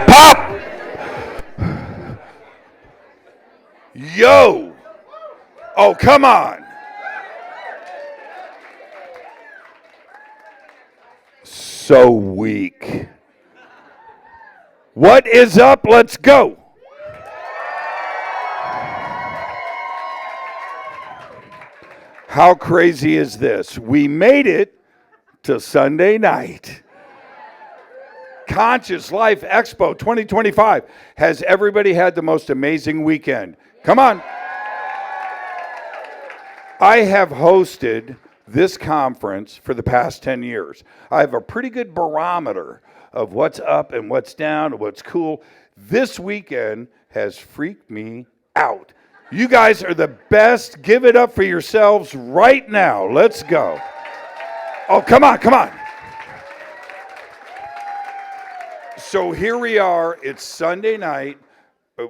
pop. Yo. Oh, come on. So weak. What is up? Let's go. How crazy is this? We made it to Sunday night. Conscious Life Expo 2025. Has everybody had the most amazing weekend? Come on. I have hosted this conference for the past 10 years. I have a pretty good barometer of what's up and what's down and what's cool. This weekend has freaked me out. You guys are the best. Give it up for yourselves right now. Let's go. Oh, come on, come on. So here we are. It's Sunday night.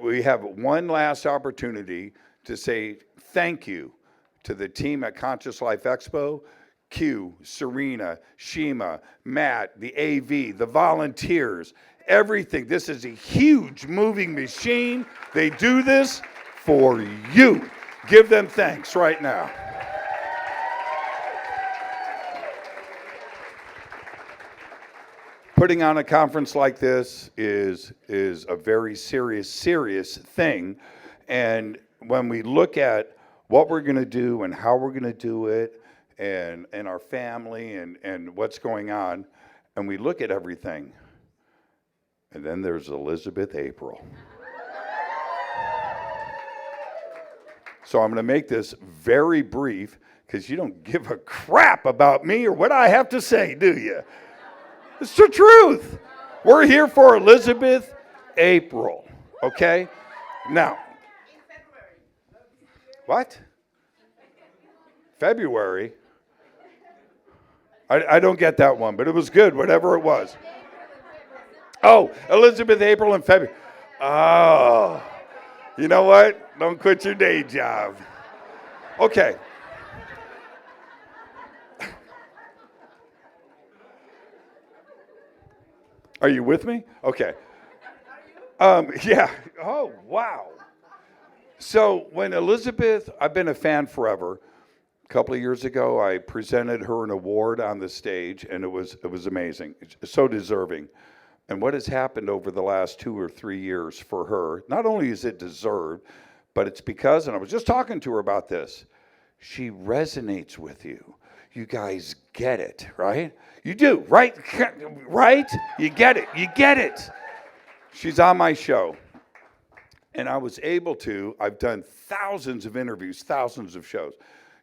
We have one last opportunity to say thank you to the team at Conscious Life Expo, Q, Serena, Shima, Matt, the AV, the volunteers, everything. This is a huge moving machine. They do this for you. Give them thanks right now. Putting on a conference like this is a very serious thing. And when we look at what we're going to do and how we're going to do it and our family and what's going on, and we look at everything, and then there's Elizabeth April. So I'm going to make this very brief because you don't give a crap about me or what I have to say, do you? It's the truth. We're here for Elizabeth April, okay? Now, what? February? I don't get that one, but it was good, whatever it was. Oh, Elizabeth April in February. Oh, you know what? Don't quit your day job. Okay. Are you with me? Okay. Yeah. Oh, wow. So when Elizabeth, I've been a fan forever. A couple of years ago, I presented her an award on the stage, and it was amazing. It's so deserving. And what has happened over the last 2 or 3 years for her, not only is it deserved, but it's because, and I was just talking to her about this, she resonates with you. You guys get it, right? You do, right? Right? You get it. You get it. She's on my show. And I was able to, I've done thousands of interviews, thousands of shows.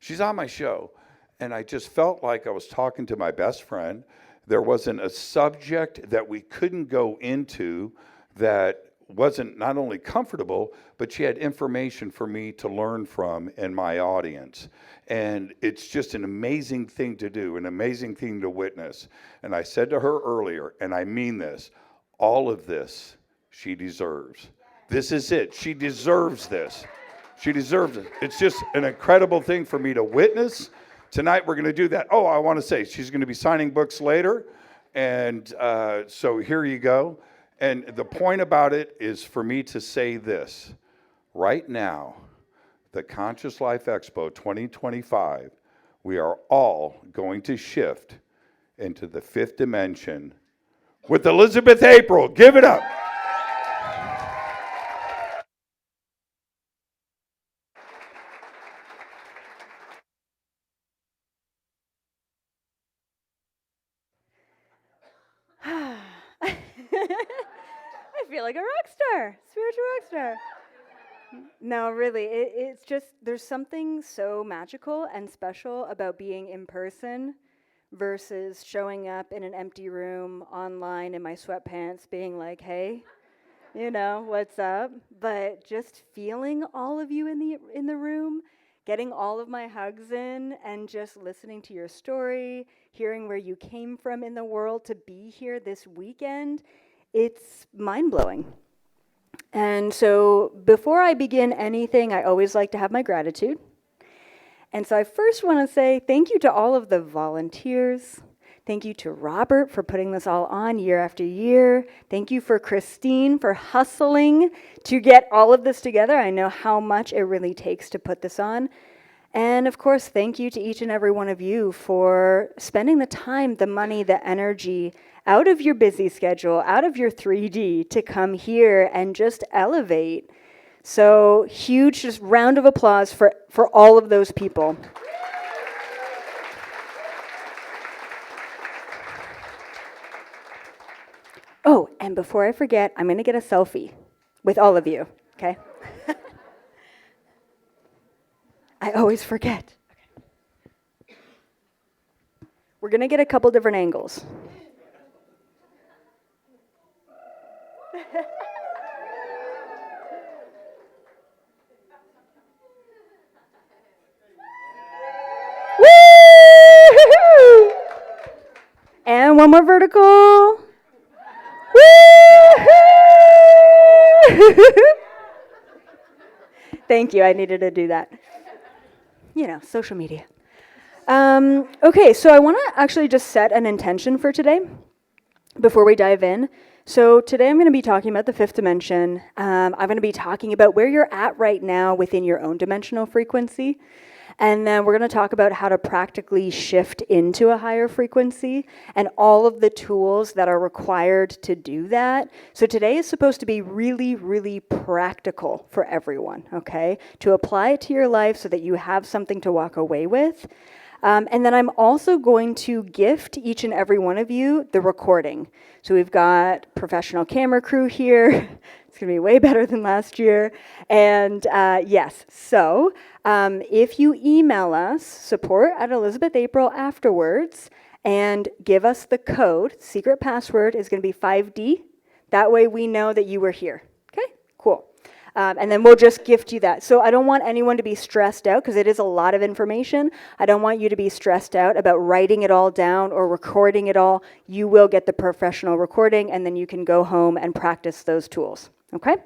She's on my show. And I just felt like I was talking to my best friend. There wasn't a subject that we couldn't go into that wasn't not only comfortable, but she had information for me to learn from in my audience. And it's just an amazing thing to do, an amazing thing to witness. And I said to her earlier, and I mean this, all of this she deserves. This is it. She deserves this. She deserves it. It's just an incredible thing for me to witness. Tonight we're going to do that. Oh, I want to say, she's going to be signing books later. And so here you go. And the point about it is for me to say this. Right now, the Conscious Life Expo 2025, we are all going to shift into the fifth dimension with Elizabeth April. Give it up. I feel like a rock star, spiritual rock star. No, really, it's just, there's something so magical and special about being in person versus showing up in an empty room online in my sweatpants being like, hey, what's up? But just feeling all of you in the room, getting all of my hugs in, and just listening to your story, hearing where you came from in the world to be here this weekend, it's mind-blowing. And so before I begin anything, I always like to have my gratitude. And so I first want to say thank you to all of the volunteers. Thank you to Robert for putting this all on year after year. Thank you for Christine for hustling to get all of this together. I know how much it really takes to put this on. And of course, thank you to each and every one of you for spending the time, the money, the energy out of your busy schedule, out of your 3D to come here and just elevate. So huge just round of applause for all of those people. Oh, and before I forget, I'm going to get a selfie with all of you, okay? I always forget. Okay. We're going to get a couple different angles. Woo! And one more vertical. Thank you. I needed to do that. You know, social media. Okay, so I want to actually just set an intention for today before we dive in. So today I'm going to be talking about the fifth dimension. I'm going to be talking about where you're at right now within your own dimensional frequency. And then we're going to talk about how to practically shift into a higher frequency and all of the tools that are required to do that. So today is supposed to be really, really practical for everyone, okay? To apply it to your life so that you have something to walk away with. And then I'm also going to gift each and every one of you the recording. So we've got professional camera crew here. It's going to be way better than last year. And yes, so if you email us, support@ElizabethApril afterwards, and give us the code, secret password is going to be 5D. That way we know that you were here. Okay, cool. And then we'll just gift you that. So I don't want anyone to be stressed out because it is a lot of information. I don't want you to be stressed out about writing it all down or recording it all. You will get the professional recording and then you can go home and practice those tools. Okay?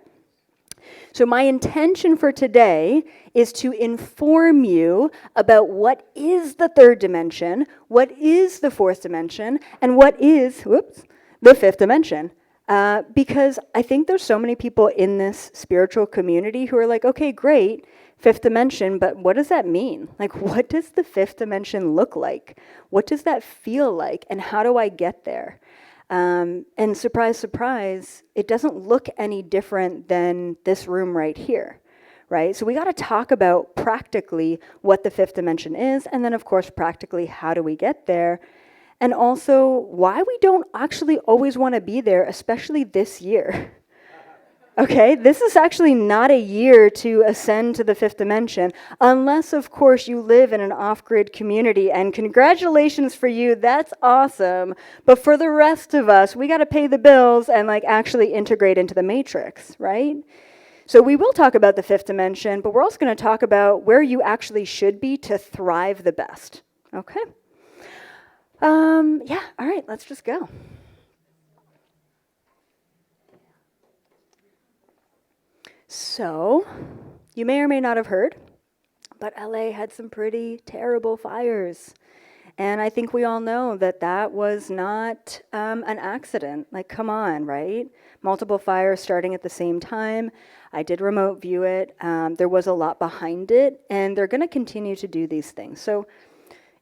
So my intention for today is to inform you about what is the third dimension, what is the fourth dimension, and what is, the fifth dimension. Because I think there's so many people in this spiritual community who are like, okay, great, fifth dimension, but what does that mean? Like, what does the fifth dimension look like? What does that feel like? And how do I get there? And surprise, surprise, it doesn't look any different than this room right here, right? So we got to talk about practically what the fifth dimension is, and then, of course, practically how do we get there? And also, why we don't actually always want to be there, especially this year. Okay, this is actually not a year to ascend to the fifth dimension, unless, of course, you live in an off-grid community, and congratulations for you, that's awesome. But for the rest of us, we got to pay the bills and like actually integrate into the matrix, right? So we will talk about the fifth dimension, but we're also going to talk about where you actually should be to thrive the best, okay? Yeah, all right, let's just go. So, you may or may not have heard, but LA had some pretty terrible fires. And I think we all know that that was not an accident. Like, come on, right? Multiple fires starting at the same time. I did remote view it. There was a lot behind it, and they're going to continue to do these things. So,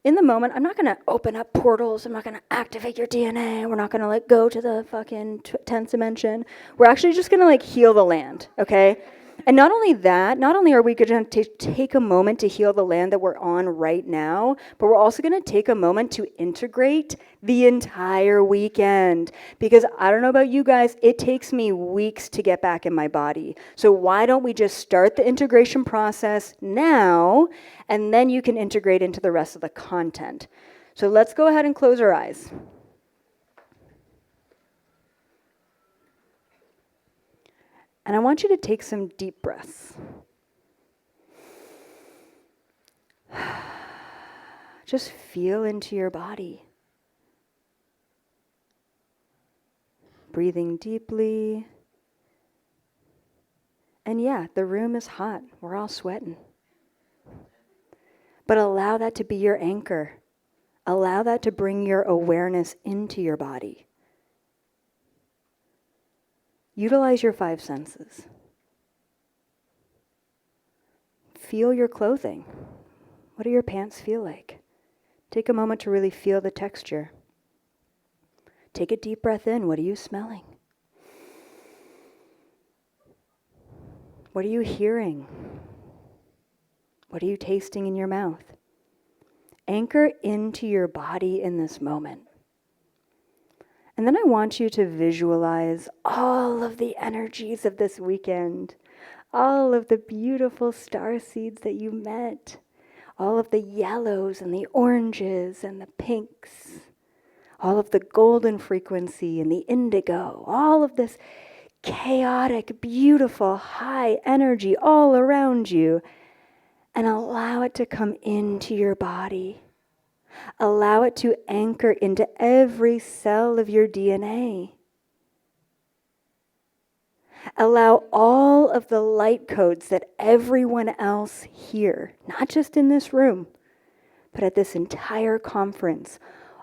in the moment, I'm not going to open up portals. I'm not going to activate your DNA. We're not going to like go to the fucking 10th dimension. We're actually just going to like heal the land, okay? And not only that, not only are we going to take a moment to heal the land that we're on right now, but we're also going to take a moment to integrate the entire weekend. Because I don't know about you guys, it takes me weeks to get back in my body. So why don't we just start the integration process now, and then you can integrate into the rest of the content. So let's go ahead and close our eyes. And I want you to take some deep breaths. Just feel into your body. Breathing deeply. And yeah, the room is hot. We're all sweating. But allow that to be your anchor. Allow that to bring your awareness into your body. Utilize your 5 senses. Feel your clothing. What do your pants feel like? Take a moment to really feel the texture. Take a deep breath in. What are you smelling? What are you hearing? What are you tasting in your mouth? Anchor into your body in this moment. And then I want you to visualize all of the energies of this weekend, all of the beautiful star seeds that you met, all of the yellows and the oranges and the pinks, all of the golden frequency and the indigo, all of this chaotic, beautiful, high energy all around you, and allow it to come into your body. Allow it to anchor into every cell of your DNA. Allow all of the light codes that everyone else here, not just in this room, but at this entire conference,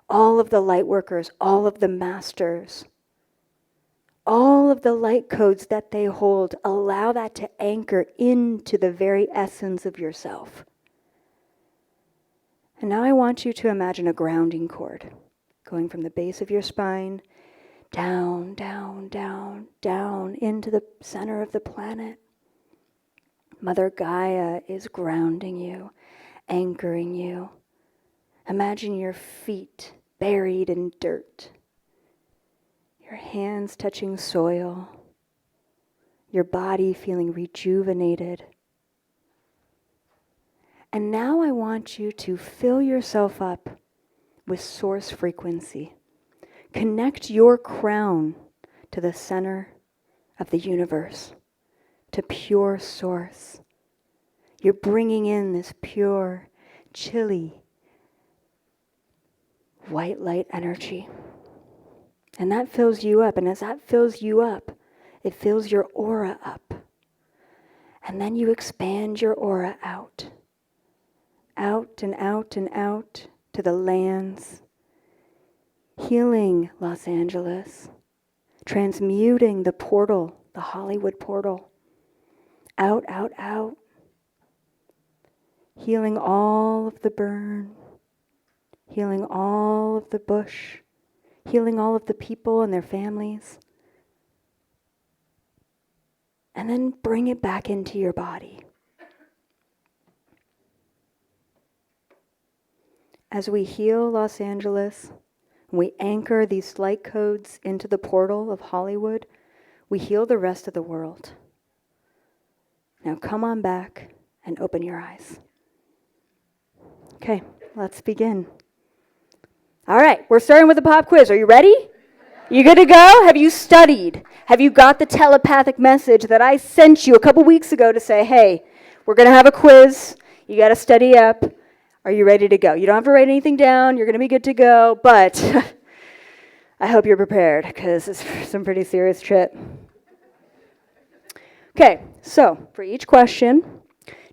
all of the light workers, all of the masters, all of the light codes that they hold, allow that to anchor into the very essence of yourself. And now I want you to imagine a grounding cord going from the base of your spine down, down, down, down into the center of the planet. Mother Gaia is grounding you, anchoring you. Imagine your feet buried in dirt, your hands touching soil, your body feeling rejuvenated. And now I want you to fill yourself up with source frequency. Connect your crown to the center of the universe, to pure source. You're bringing in this pure, chilly, white light energy. And that fills you up. And as that fills you up, it fills your aura up. And then you expand your aura out. Out and out and out to the lands. Healing Los Angeles. Transmuting the portal, the Hollywood portal. Out, out, out. Healing all of the burn. Healing all of the bush. Healing all of the people and their families. And then bring it back into your body. As we heal Los Angeles, we anchor these light codes into the portal of Hollywood, we heal the rest of the world. Now come on back and open your eyes. Okay, let's begin. All right, we're starting with the pop quiz. Are you ready? You good to go? Have you studied? Have you got the telepathic message that I sent you a couple weeks ago to say, hey, we're going to have a quiz. You got to study up. Are you ready to go? You don't have to write anything down. You're going to be good to go. But I hope you're prepared because it's some pretty serious shit. Okay, so for each question,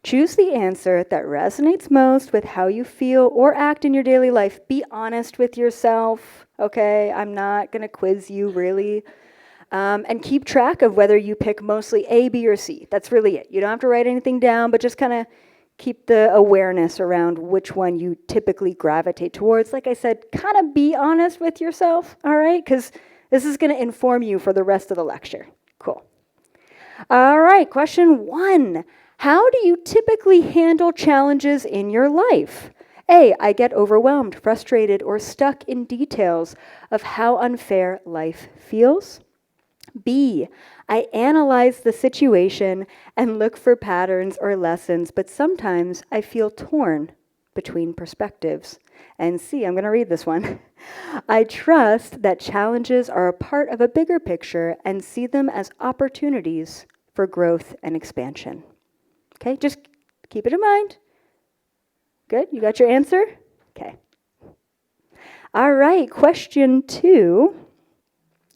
choose the answer that resonates most with how you feel or act in your daily life. Be honest with yourself, okay? I'm not going to quiz you, really. And keep track of whether you pick mostly A, B, or C. That's really it. You don't have to write anything down, but just kind of keep the awareness around which one you typically gravitate towards. Like I said, kind of be honest with yourself, all right? Because this is going to inform you for the rest of the lecture. Cool. All right, question 1. How do you typically handle challenges in your life? A, I get overwhelmed, frustrated, or stuck in details of how unfair life feels. B, I analyze the situation and look for patterns or lessons, but sometimes I feel torn between perspectives. And C, I'm going to read this one. I trust that challenges are a part of a bigger picture and see them as opportunities for growth and expansion. Okay, just keep it in mind. Good, you got your answer? Okay. All right, question 2.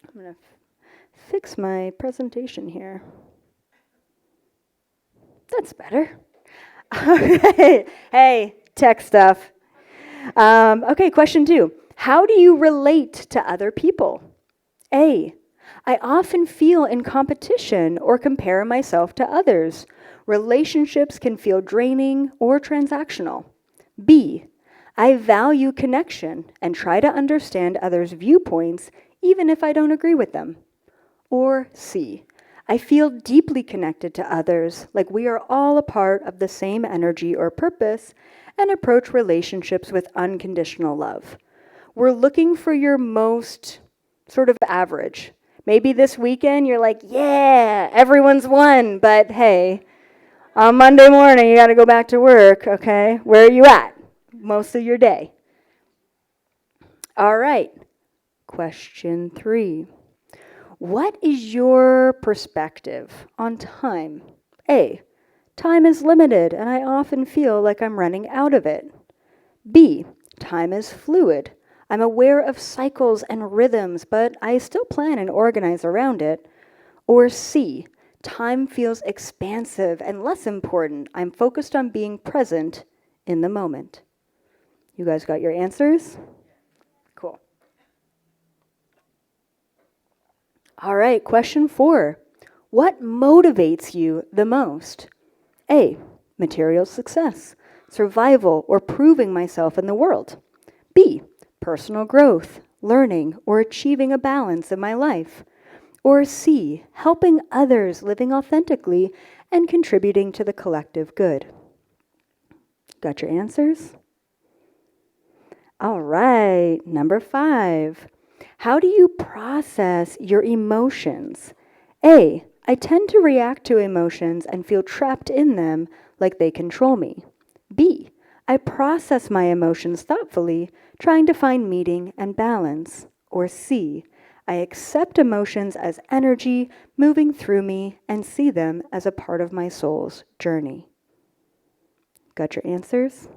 I'm going to fix my presentation here. That's better. All right. Hey, tech stuff. Okay, question 2. How do you relate to other people? A. I often feel in competition or compare myself to others. Relationships can feel draining or transactional. B. I value connection and try to understand others' viewpoints even if I don't agree with them. Or C. I feel deeply connected to others, like we are all a part of the same energy or purpose, and approach relationships with unconditional love. We're looking for your most sort of average. Maybe this weekend you're like, yeah, everyone's won, but hey, on Monday morning you got to go back to work, okay? Where are you at most of your day? All right, question 3. What is your perspective on time? A. Time is limited and I often feel like I'm running out of it. B. Time is fluid. I'm aware of cycles and rhythms, but I still plan and organize around it. Or C. Time feels expansive and less important. I'm focused on being present in the moment. You guys got your answers? Cool. All right, question 4. What motivates you the most? A. Material success, survival, or proving myself in the world. B. Personal growth, learning, or achieving a balance in my life. Or C. Helping others, living authentically, and contributing to the collective good. Got your answers? All right, number 5. How do you process your emotions? A. I tend to react to emotions and feel trapped in them like they control me. B. I process my emotions thoughtfully, trying to find meaning and balance. Or C. I accept emotions as energy moving through me and see them as a part of my soul's journey. Got your answers?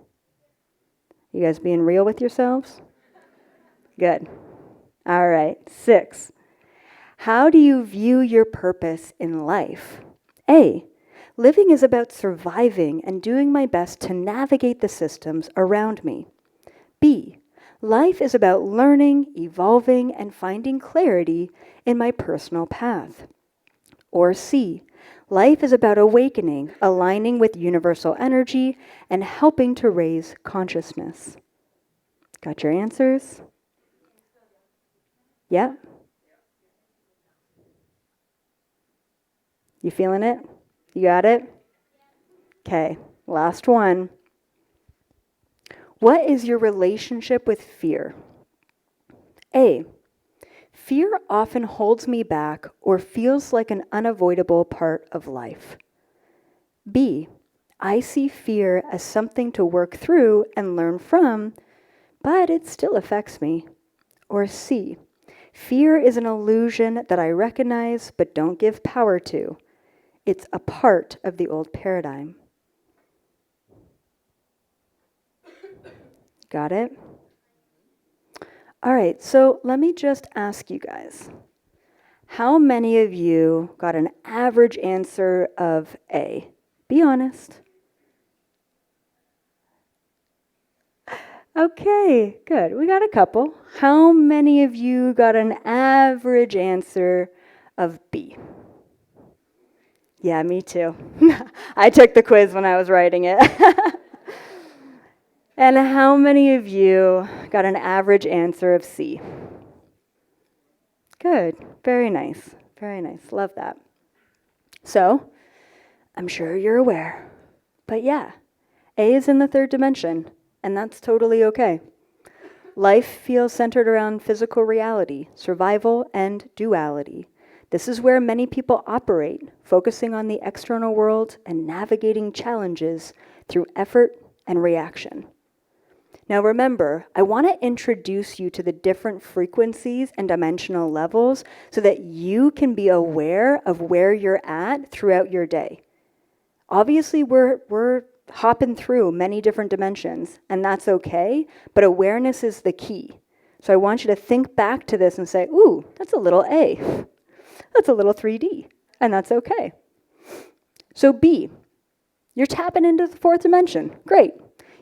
You guys being real with yourselves? Good. All right, 6. How do you view your purpose in life? A. Living is about surviving and doing my best to navigate the systems around me. B. Life is about learning, evolving, and finding clarity in my personal path. Or C. Life is about awakening, aligning with universal energy, and helping to raise consciousness. Got your answers? Yeah? You feeling it? You got it? Okay, last one. What is your relationship with fear? A. Fear often holds me back or feels like an unavoidable part of life. B. I see fear as something to work through and learn from, but it still affects me. Or C. Fear is an illusion that I recognize but don't give power to. It's a part of the old paradigm. Got it? All right, so let me just ask you guys. How many of you got an average answer of A? Be honest. Okay, good. We got a couple. How many of you got an average answer of B? Yeah, me too. I took the quiz when I was writing it. And how many of you got an average answer of C? Good. Very nice. Very nice. Love that. So, I'm sure you're aware. But yeah, A is in the third dimension, and that's totally okay. Life feels centered around physical reality, survival, and duality. This is where many people operate, focusing on the external world and navigating challenges through effort and reaction. Now remember, I want to introduce you to the different frequencies and dimensional levels so that you can be aware of where you're at throughout your day. Obviously, we're hopping through many different dimensions, and that's okay, but awareness is the key. So I want you to think back to this and say, ooh, that's a little A. That's a little 3D, and that's okay. So B, you're tapping into the fourth dimension. Great.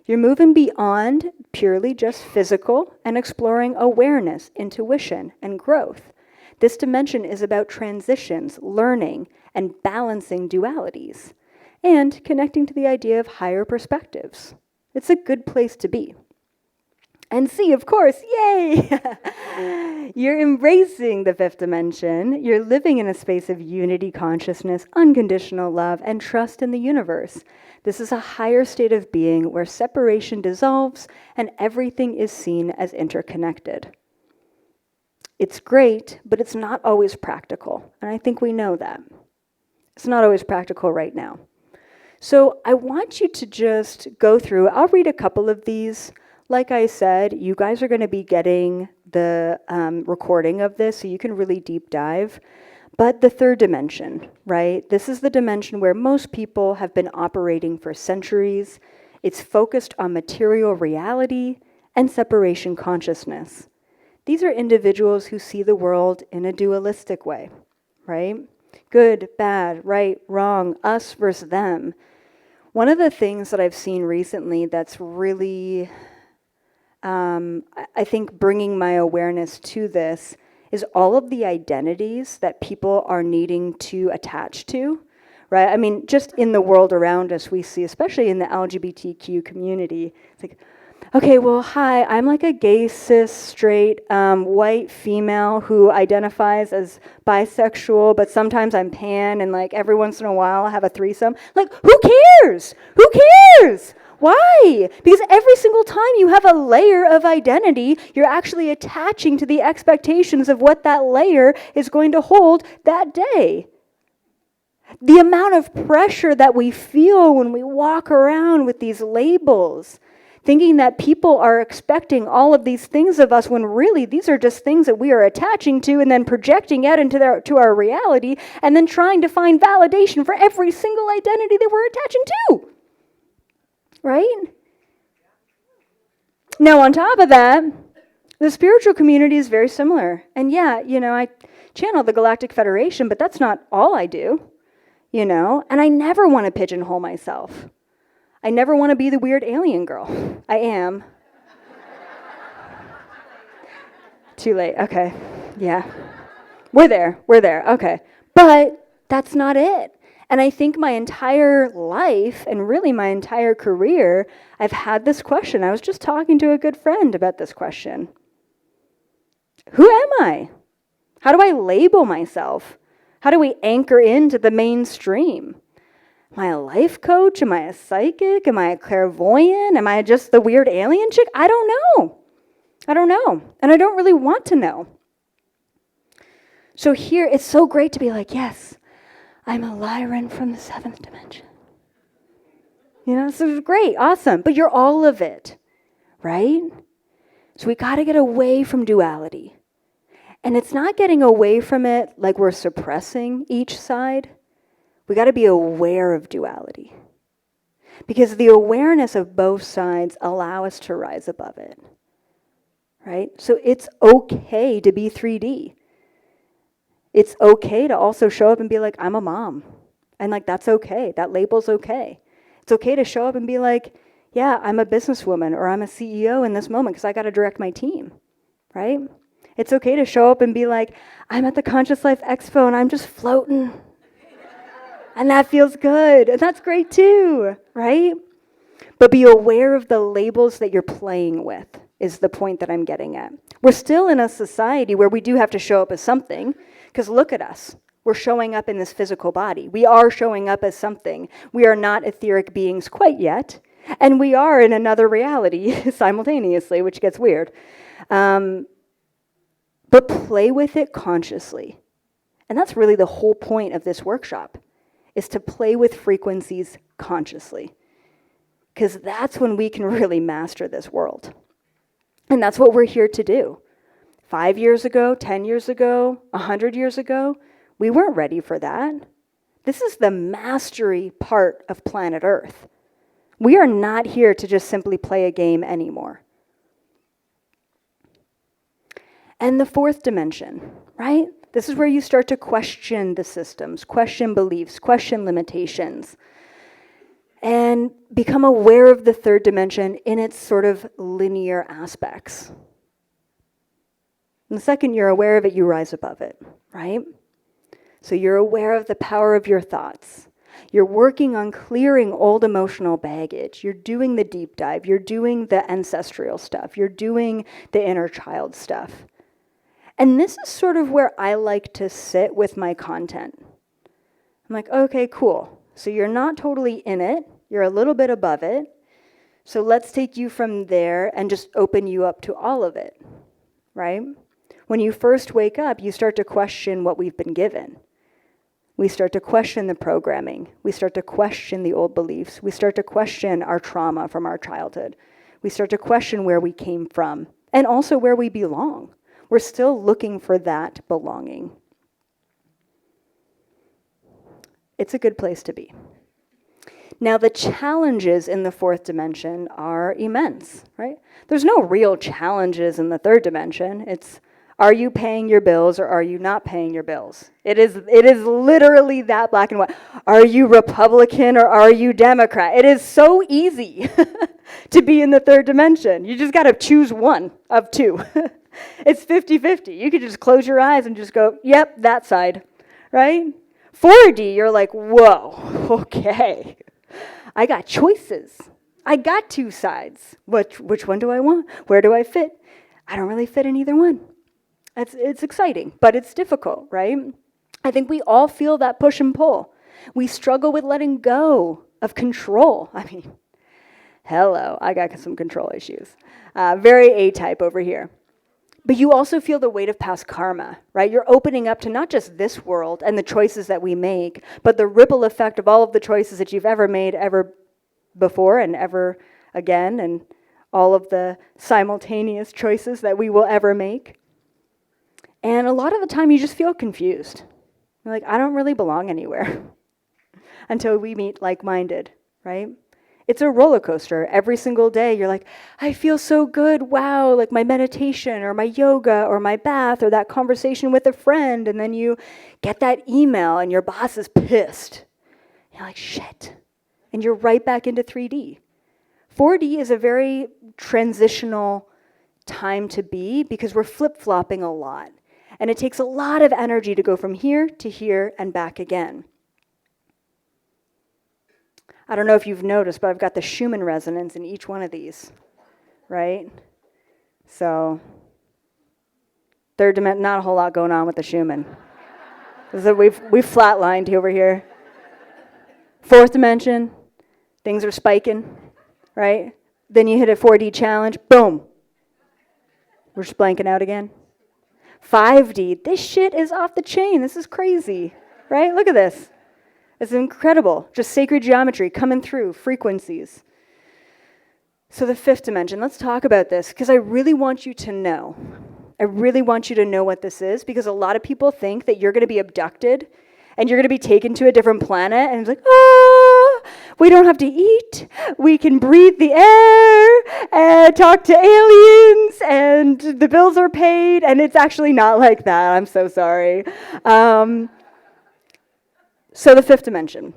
You're moving beyond purely just physical and exploring awareness, intuition, and growth. This dimension is about transitions, learning, and balancing dualities, and connecting to the idea of higher perspectives. It's a good place to be. And C, of course, yay! You're embracing the fifth dimension. You're living in a space of unity consciousness, unconditional love, and trust in the universe. This is a higher state of being where separation dissolves and everything is seen as interconnected. It's great, but it's not always practical. And I think we know that. It's not always practical right now. So I want you to just go through, I'll read a couple of these. Like I said, you guys are going to be getting the recording of this, so you can really deep dive. But the third dimension, right? This is the dimension where most people have been operating for centuries. It's focused on material reality and separation consciousness. These are individuals who see the world in a dualistic way, right? Good, bad, right, wrong, us versus them. One of the things that I've seen recently that's really I think bringing my awareness to this is all of the identities that people are needing to attach to, right? I mean, just in the world around us, we see, especially in the LGBTQ community, it's like, okay, well, hi, I'm like a gay, cis, straight, white female who identifies as bisexual, but sometimes I'm pan, and like every once in a while I have a threesome. Like, who cares? Who cares? Why? Because every single time you have a layer of identity, you're actually attaching to the expectations of what that layer is going to hold that day. The amount of pressure that we feel when we walk around with these labels, thinking that people are expecting all of these things of us when really these are just things that we are attaching to and then projecting out into to our reality and then trying to find validation for every single identity that we're attaching to. Right? Now, on top of that, the spiritual community is very similar. And yeah, I channel the Galactic Federation, but that's not all I do, And I never want to pigeonhole myself. I never want to be the weird alien girl. I am. Too late. Okay. Yeah. We're there. Okay. But that's not it. And I think my entire life and really my entire career, I've had this question. I was just talking to a good friend about this question. Who am I? How do I label myself? How do we anchor into the mainstream? Am I a life coach? Am I a psychic? Am I a clairvoyant? Am I just the weird alien chick? I don't know. And I don't really want to know. So here, it's so great to be like, yes, I'm a Lyran from the seventh dimension. This is great, awesome, but you're all of it, right? So we got to get away from duality. And it's not getting away from it like we're suppressing each side. We got to be aware of duality. Because the awareness of both sides allow us to rise above it, right? So it's okay to be 3D. It's okay to also show up and be like, I'm a mom. And like, that's okay. That label's okay. It's okay to show up and be like, yeah, I'm a businesswoman or I'm a CEO in this moment because I got to direct my team, right? It's okay to show up and be like, I'm at the Conscious Life Expo and I'm just floating. And that feels good. And that's great too, right? But be aware of the labels that you're playing with is the point that I'm getting at. We're still in a society where we do have to show up as something. Because look at us. We're showing up in this physical body. We are showing up as something. We are not etheric beings quite yet. And we are in another reality simultaneously, which gets weird. But play with it consciously. And that's really the whole point of this workshop, is to play with frequencies consciously. Because that's when we can really master this world. And that's what we're here to do. 5 years ago, 10 years ago, 100 years ago, we weren't ready for that. This is the mastery part of planet Earth. We are not here to just simply play a game anymore. And the fourth dimension, right? This is where you start to question the systems, question beliefs, question limitations. and become aware of the third dimension in its sort of linear aspects. And the second you're aware of it, you rise above it, right? So you're aware of the power of your thoughts. You're working on clearing old emotional baggage. You're doing the deep dive. You're doing the ancestral stuff. You're doing the inner child stuff. And this is sort of where I like to sit with my content. I'm like, okay, cool. So you're not totally in it. You're a little bit above it. So let's take you from there and just open you up to all of it, right? When you first wake up, you start to question what we've been given. We start to question the programming. We start to question the old beliefs. We start to question our trauma from our childhood. We start to question where we came from and also where we belong. We're still looking for that belonging. It's a good place to be. Now, the challenges in the fourth dimension are immense, right? There's no real challenges in the third dimension. It's, are you paying your bills or are you not paying your bills? It is literally that black and white. Are you Republican or are you Democrat? It is so easy to be in the third dimension. You just got to choose one of two. It's 50-50. You could just close your eyes and just go, yep, that side, right? 4D, you're like, whoa, okay. I got choices. I got two sides. Which one do I want? Where do I fit? I don't really fit in either one. It's exciting, but it's difficult, right? I think we all feel that push and pull. We struggle with letting go of control. I mean, hello, I got some control issues. Very A-type over here. But you also feel the weight of past karma, right? You're opening up to not just this world and the choices that we make, but the ripple effect of all of the choices that you've ever made ever before and ever again, and all of the simultaneous choices that we will ever make. And a lot of the time you just feel confused. You're like, I don't really belong anywhere until we meet like-minded, right? It's a roller coaster. Every single day you're like, I feel so good. Wow, like my meditation or my yoga or my bath or that conversation with a friend. And then you get that email and your boss is pissed. You're like, shit. And you're right back into 3D. 4D is a very transitional time to be because we're flip-flopping a lot. And it takes a lot of energy to go from here to here and back again. I don't know if you've noticed, but I've got the Schumann resonance in each one of these, right? So, third dimension, not a whole lot going on with the Schumann. So we've flatlined over here. Fourth dimension, things are spiking, right? Then you hit a 4D challenge, boom. We're just blanking out again. 5D, this shit is off the chain. This is crazy, right? Look at this. It's incredible. Just sacred geometry coming through, frequencies. So the fifth dimension, let's talk about this because I really want you to know. I really want you to know what this is because a lot of people think that you're going to be abducted and you're going to be taken to a different planet and it's like, we don't have to eat. We can breathe the air and talk to aliens and the bills are paid. And it's actually not like that. I'm so sorry. So the fifth dimension,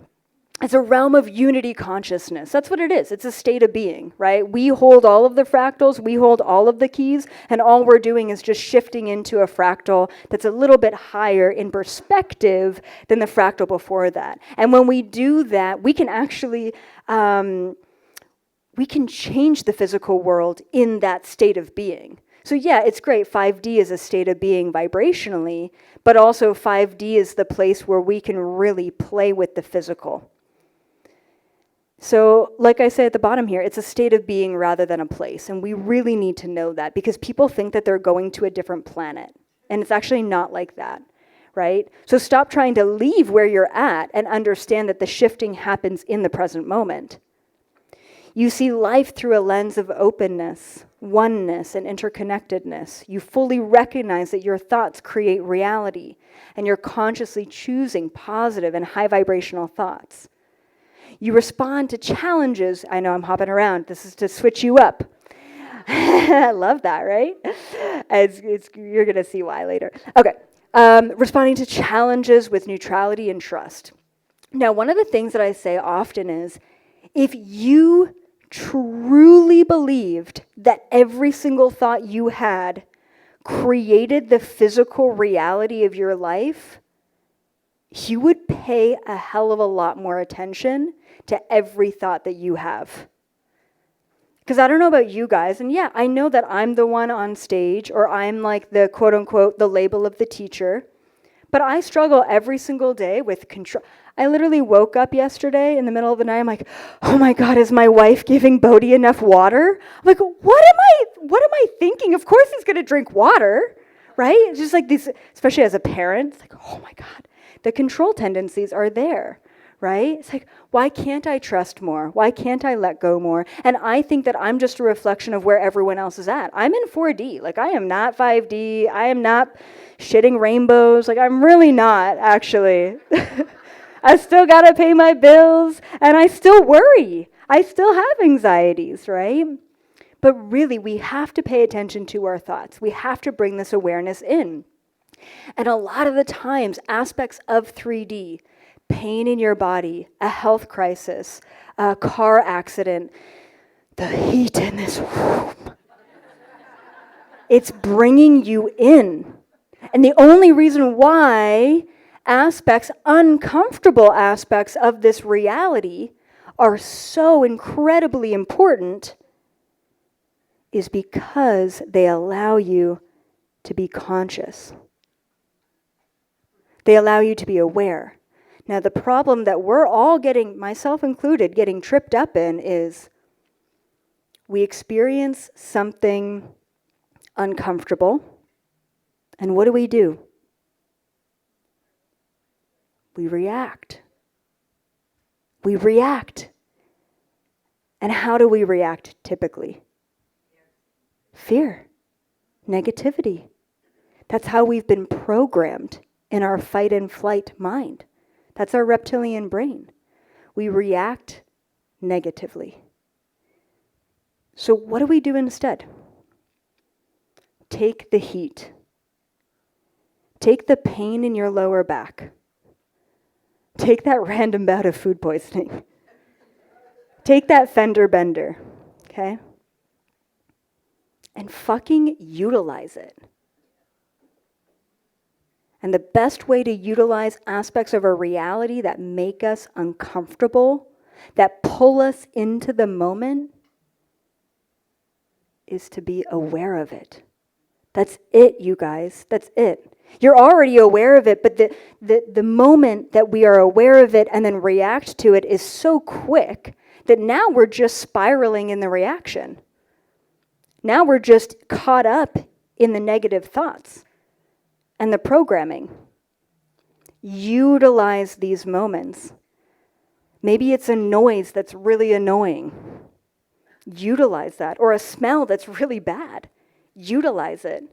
it's a realm of unity consciousness. That's what it is. It's a state of being, right? We hold all of the fractals, we hold all of the keys, and all we're doing is just shifting into a fractal that's a little bit higher in perspective than the fractal before that. And when we do that, we can actually, we can change the physical world in that state of being. So yeah, it's great. 5D is a state of being vibrationally, but also 5D is the place where we can really play with the physical. So like I say at the bottom here, it's a state of being rather than a place. And we really need to know that because people think that they're going to a different planet. And it's actually not like that, right? So stop trying to leave where you're at and understand that the shifting happens in the present moment. You see life through a lens of openness, oneness, and interconnectedness. You fully recognize that your thoughts create reality, and you're consciously choosing positive and high vibrational thoughts. You respond to challenges. I know I'm hopping around. This is to switch you up. I love that, right? You're going to see why later. Okay. Responding to challenges with neutrality and trust. Now, one of the things that I say often is, If you truly believed that every single thought you had created the physical reality of your life, you would pay a hell of a lot more attention to every thought that you have. Because I don't know about you guys, and yeah, I know that I'm the one on stage, or I'm like the quote unquote, the label of the teacher, but I struggle every single day with control. I literally woke up yesterday in the middle of the night, I'm like, oh my God, is my wife giving Bodhi enough water? I'm like, what am I thinking? Of course he's gonna drink water, right? It's just like these, especially as a parent, it's like, oh my God, the control tendencies are there. Right? It's like, why can't I trust more? Why can't I let go more? And I think that I'm just a reflection of where everyone else is at. I'm in 4D. Like, I am not 5D. I am not shitting rainbows. Like, I'm really not, actually. I still got to pay my bills, and I still worry. I still have anxieties, right? But really, we have to pay attention to our thoughts. We have to bring this awareness in. And a lot of the times, aspects of 3D, pain in your body, a health crisis, a car accident, the heat in this room. It's bringing you in. And the only reason why uncomfortable aspects of this reality are so incredibly important is because they allow you to be conscious. They allow you to be aware. Now, the problem that we're all getting, myself included, getting tripped up in is we experience something uncomfortable, and what do? We react. We react. And how do we react typically? Fear, negativity. That's how we've been programmed in our fight and flight mind. That's our reptilian brain. We react negatively. So what do we do instead? Take the heat. Take the pain in your lower back. Take that random bout of food poisoning. Take that fender bender, okay? And fucking utilize it. And the best way to utilize aspects of our reality that make us uncomfortable, that pull us into the moment, is to be aware of it. That's it, you guys. That's it. You're already aware of it, but the moment that we are aware of it and then react to it is so quick that now we're just spiraling in the reaction. Now we're just caught up in the negative thoughts and the programming. Utilize these moments. Maybe it's a noise that's really annoying. Utilize that. Or a smell that's really bad. Utilize it.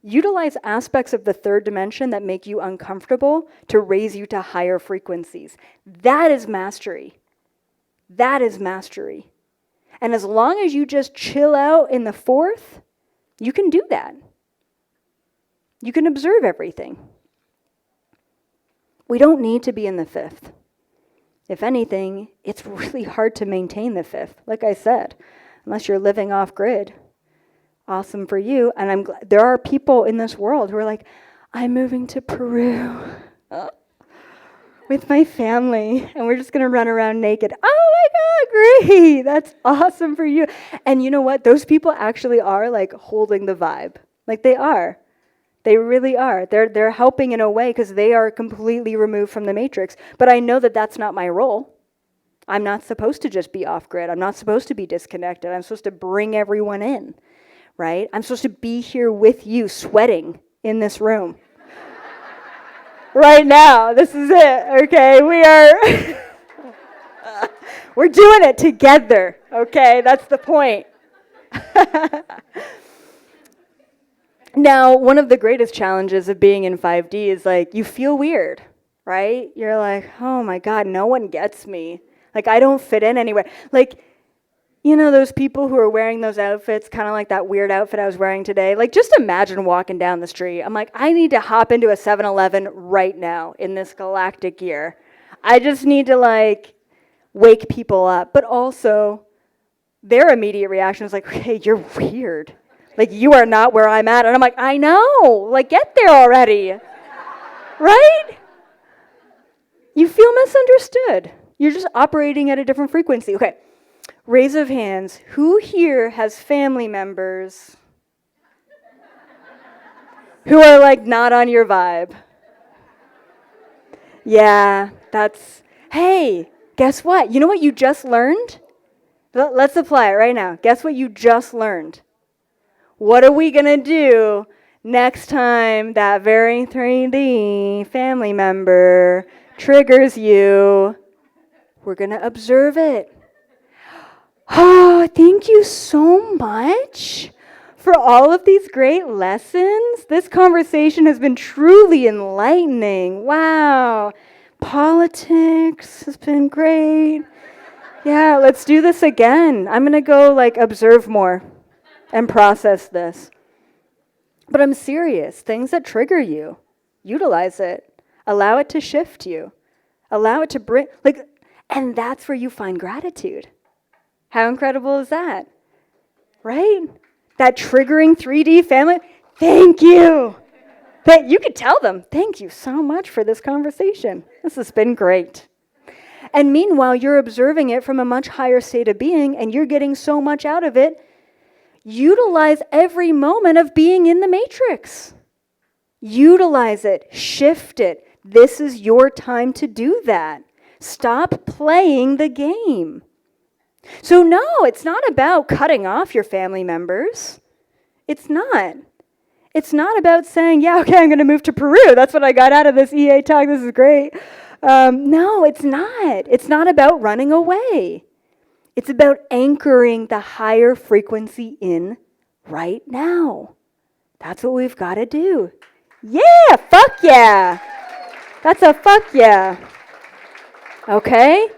Utilize aspects of the third dimension that make you uncomfortable to raise you to higher frequencies. That is mastery. That is mastery. And as long as you just chill out in the fourth, you can do that. You can observe everything. We don't need to be in the fifth. If anything, it's really hard to maintain the fifth, like I said, unless you're living off grid. Awesome for you. And I'm glad there are people in this world who are like, I'm moving to Peru with my family, and we're just going to run around naked. Oh my God, great. That's awesome for you. And you know what? Those people actually are like holding the vibe. Like they are. They really are. They're helping in a way because they are completely removed from the matrix. But I know that that's not my role. I'm not supposed to just be off grid. I'm not supposed to be disconnected. I'm supposed to bring everyone in, right? I'm supposed to be here with you, sweating in this room. Right now, this is it, okay? We're doing it together, okay? That's the point. Now, one of the greatest challenges of being in 5D is like, you feel weird, right? You're like, oh my God, no one gets me. Like, I don't fit in anywhere. Like, you know those people who are wearing those outfits, kind of like that weird outfit I was wearing today? Like, just imagine walking down the street. I'm like, I need to hop into a 7-Eleven right now in this galactic year. I just need to, like, wake people up, but also their immediate reaction is like, hey, you're weird. Like, you are not where I'm at. And I'm like, I know. Like, get there already. Right? You feel misunderstood. You're just operating at a different frequency. Okay. Raise of hands. Who here has family members who are like not on your vibe? Yeah, hey, guess what? You know what you just learned? Let's apply it right now. Guess what you just learned? What are we going to do next time that very 3D family member triggers you? We're going to observe it. Oh, thank you so much for all of these great lessons. This conversation has been truly enlightening. Wow. Politics has been great. Yeah, let's do this again. I'm going to go observe more and process this. But I'm serious. Things that trigger you, utilize it. Allow it to shift you. Allow it to bring, and that's where you find gratitude. How incredible is that? Right? That triggering 3D family, thank you. You could tell them, thank you so much for this conversation. This has been great. And meanwhile, you're observing it from a much higher state of being, and you're getting so much out of it. Utilize every moment of being in the matrix. Utilize it, shift it. This is your time to do that. Stop playing the game. So no, it's not about cutting off your family members. It's not. It's not about saying, yeah, okay, I'm going to move to Peru. That's what I got out of this EA talk. This is great. No, it's not. It's not about running away. It's about anchoring the higher frequency in right now. That's what we've got to do. Yeah, fuck yeah. That's a fuck yeah. Okay?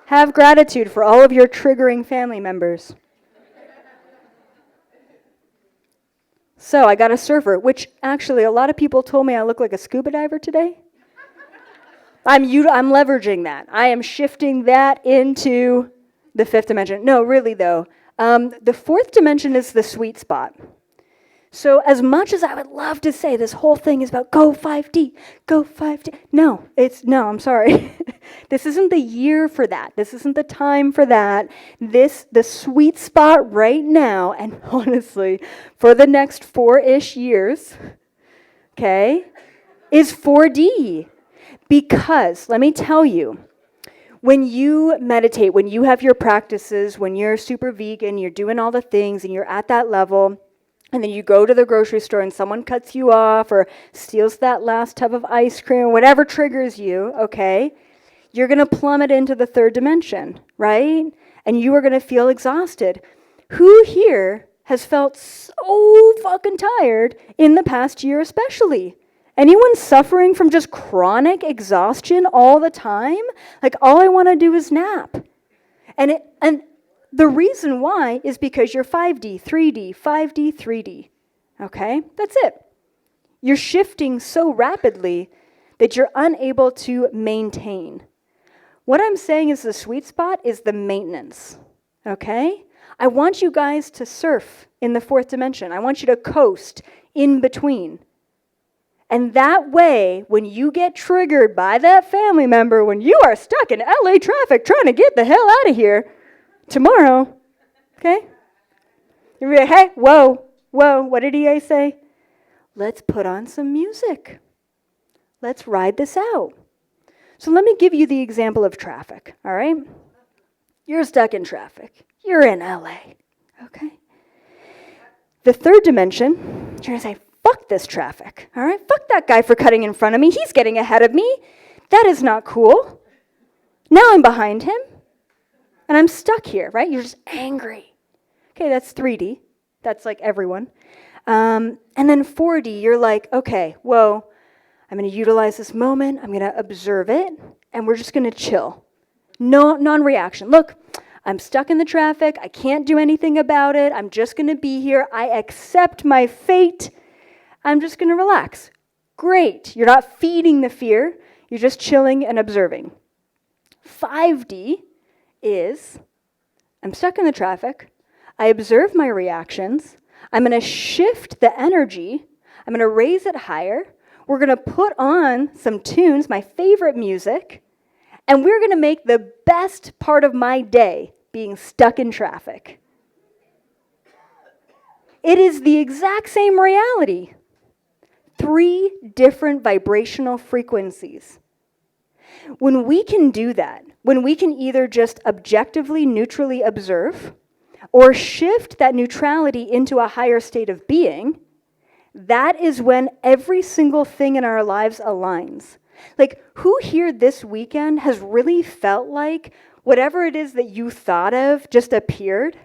Have gratitude for all of your triggering family members. So I got a surfer, which actually a lot of people told me I look like a scuba diver today. I'm leveraging that. I am shifting that into the fifth dimension. No, really though. The fourth dimension is the sweet spot. So as much as I would love to say this whole thing is about go 5D, go 5D. No, I'm sorry. This isn't the year for that. This isn't the time for that. The sweet spot right now, and honestly, for the next 4-ish years, okay, is 4D. Because, let me tell you, when you meditate, when you have your practices, when you're super vegan, you're doing all the things, and you're at that level, and then you go to the grocery store and someone cuts you off or steals that last tub of ice cream, whatever triggers you, okay, you're going to plummet into the third dimension, right? And you are going to feel exhausted. Who here has felt so fucking tired in the past year especially? Anyone suffering from just chronic exhaustion all the time? Like, all I want to do is nap. And the reason why is because you're 5D, 3D, 5D, 3D. Okay? That's it. You're shifting so rapidly that you're unable to maintain. What I'm saying is the sweet spot is the maintenance. Okay? I want you guys to surf in the fourth dimension. I want you to coast in between. And that way, when you get triggered by that family member, when you are stuck in LA traffic trying to get the hell out of here tomorrow, okay? You'll be like, hey, whoa, what did EA say? Let's put on some music. Let's ride this out. So let me give you the example of traffic, all right? You're stuck in traffic. You're in LA, okay? The third dimension, you're going to say, fuck this traffic, all right? Fuck that guy for cutting in front of me. He's getting ahead of me. That is not cool. Now I'm behind him, and I'm stuck here, right? You're just angry. Okay, that's 3D. That's like everyone. And then 4D, you're like, okay, whoa, I'm going to utilize this moment. I'm going to observe it, and we're just going to chill. No, non-reaction. Look, I'm stuck in the traffic. I can't do anything about it. I'm just going to be here. I accept my fate. I'm just going to relax. Great. You're not feeding the fear. You're just chilling and observing. 5D, is I'm stuck in the traffic. I observe my reactions. I'm going to shift the energy. I'm going to raise it higher. We're going to put on some tunes, my favorite music, and we're going to make the best part of my day being stuck in traffic. It is the exact same reality. 3 different vibrational frequencies. When we can do that, when we can either just objectively, neutrally observe, or shift that neutrality into a higher state of being, that is when every single thing in our lives aligns. Like, who here this weekend has really felt like whatever it is that you thought of just appeared?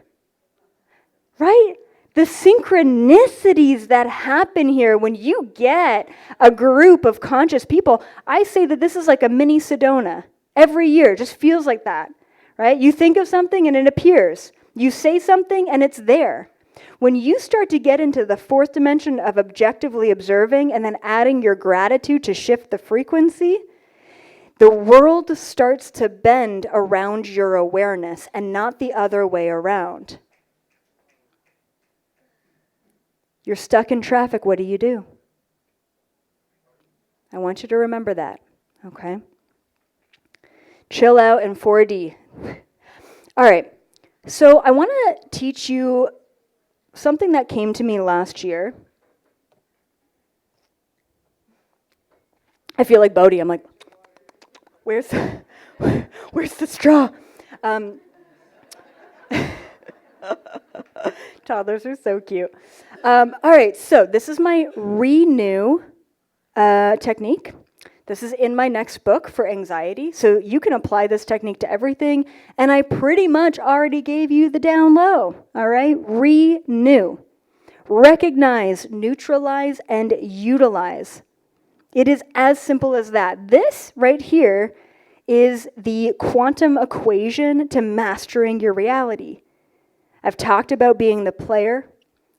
Right? The synchronicities that happen here when you get a group of conscious people, I say that this is like a mini Sedona. Every year, just feels like that, right? You think of something and it appears. You say something and it's there. When you start to get into the 4th dimension of objectively observing and then adding your gratitude to shift the frequency, the world starts to bend around your awareness and not the other way around. You're stuck in traffic, what do? I want you to remember that, okay? Chill out in 4D. All right, so I want to teach you something that came to me last year. I feel like Bodhi. I'm like, where's the straw? Toddlers are so cute. All right, so this is my renew technique. This is in my next book for anxiety. So you can apply this technique to everything. And I pretty much already gave you the down low. All right, renew. Recognize, neutralize, and utilize. It is as simple as that. This right here is the quantum equation to mastering your reality. I've talked about being the player,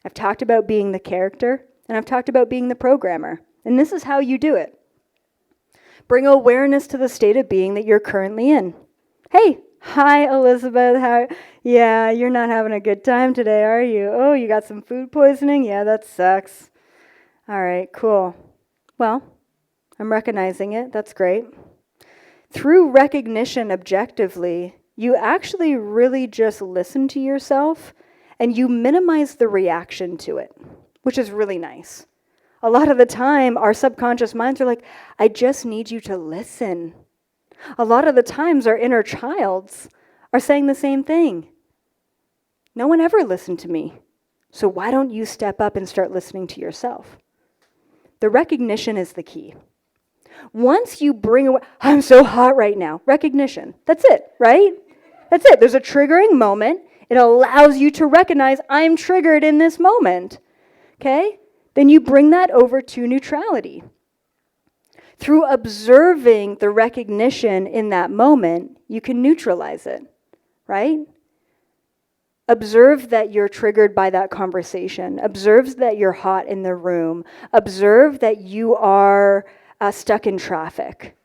I've talked about being the character, and I've talked about being the programmer. And this is how you do it. Bring awareness to the state of being that you're currently in. Hey, hi Elizabeth, yeah, you're not having a good time today, are you? Oh, you got some food poisoning? Yeah, that sucks. All right, cool. Well, I'm recognizing it, that's great. Through recognition objectively, you actually really just listen to yourself and you minimize the reaction to it, which is really nice. A lot of the time, our subconscious minds are like, I just need you to listen. A lot of the times, our inner childs are saying the same thing. No one ever listened to me. So why don't you step up and start listening to yourself? The recognition is the key. Once you bring away, I'm so hot right now, recognition. That's it, right? That's it. There's a triggering moment. It allows you to recognize I'm triggered in this moment. Okay? Then you bring that over to neutrality. Through observing the recognition in that moment, you can neutralize it, right? Observe that you're triggered by that conversation. Observe that you're hot in the room. Observe that you are stuck in traffic.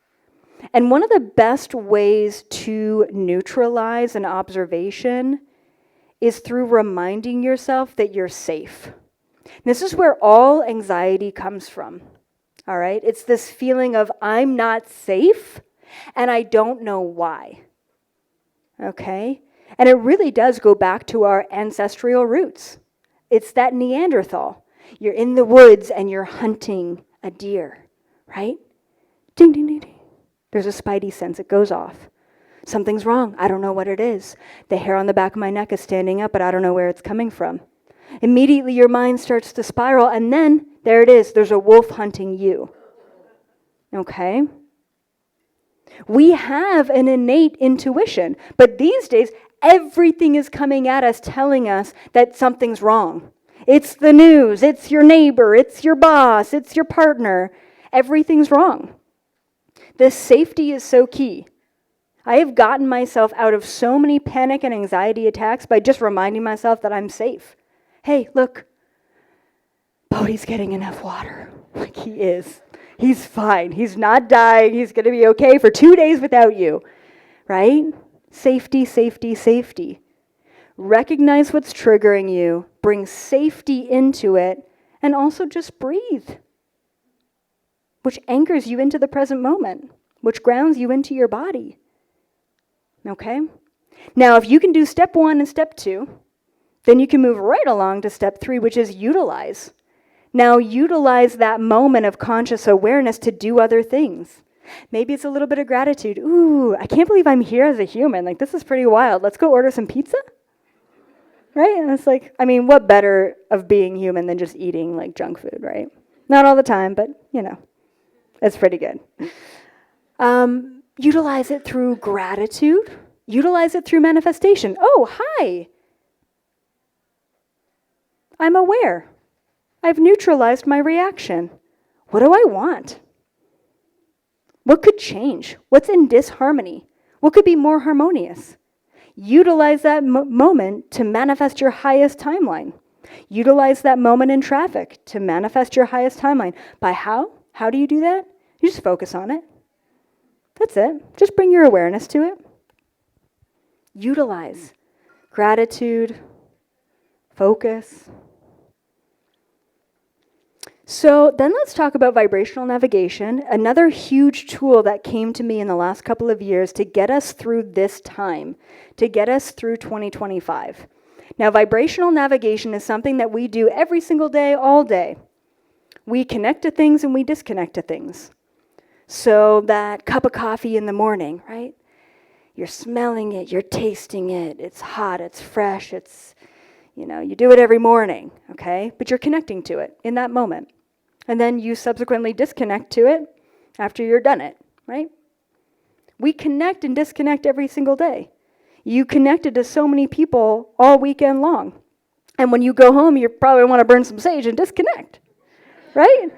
And one of the best ways to neutralize an observation is through reminding yourself that you're safe. This is where all anxiety comes from, all right? It's this feeling of I'm not safe and I don't know why, okay? And it really does go back to our ancestral roots. It's that Neanderthal. You're in the woods and you're hunting a deer, right? Ding, ding, ding, ding. There's a spidey sense. It goes off. Something's wrong. I don't know what it is. The hair on the back of my neck is standing up, but I don't know where it's coming from. Immediately your mind starts to spiral, and then there it is. There's a wolf hunting you. Okay? We have an innate intuition, but these days, everything is coming at us telling us that something's wrong. It's the news, it's your neighbor, it's your boss, it's your partner. Everything's wrong. This safety is so key. I have gotten myself out of so many panic and anxiety attacks by just reminding myself that I'm safe. Hey, look, Bodhi's getting enough water. Like he is. He's fine. He's not dying. He's going to be okay for 2 days without you, right? Safety, safety, safety. Recognize what's triggering you, bring safety into it, and also just breathe, which anchors you into the present moment, which grounds you into your body. Okay? Now, if you can do step 1 and step 2, then you can move right along to step 3, which is utilize. Now, utilize that moment of conscious awareness to do other things. Maybe it's a little bit of gratitude. Ooh, I can't believe I'm here as a human. Like, this is pretty wild. Let's go order some pizza? Right? And it's like, I mean, what better of being human than just eating like junk food, right? Not all the time, but it's pretty good. Utilize it through gratitude. Utilize it through manifestation. Oh, hi. I'm aware. I've neutralized my reaction. What do I want? What could change? What's in disharmony? What could be more harmonious? Utilize that moment to manifest your highest timeline. Utilize that moment in traffic to manifest your highest timeline. By how? How do you do that? You just focus on it. That's it. Just bring your awareness to it. Utilize gratitude, focus. So then let's talk about vibrational navigation, another huge tool that came to me in the last couple of years to get us through this time, to get us through 2025. Now, vibrational navigation is something that we do every single day, all day. We connect to things and we disconnect to things. So that cup of coffee in the morning, right? You're smelling it, you're tasting it, it's hot, it's fresh, you do it every morning, okay? But you're connecting to it in that moment. And then you subsequently disconnect to it after you're done it, right? We connect and disconnect every single day. You connected to so many people all weekend long. And when you go home, you probably want to burn some sage and disconnect, right?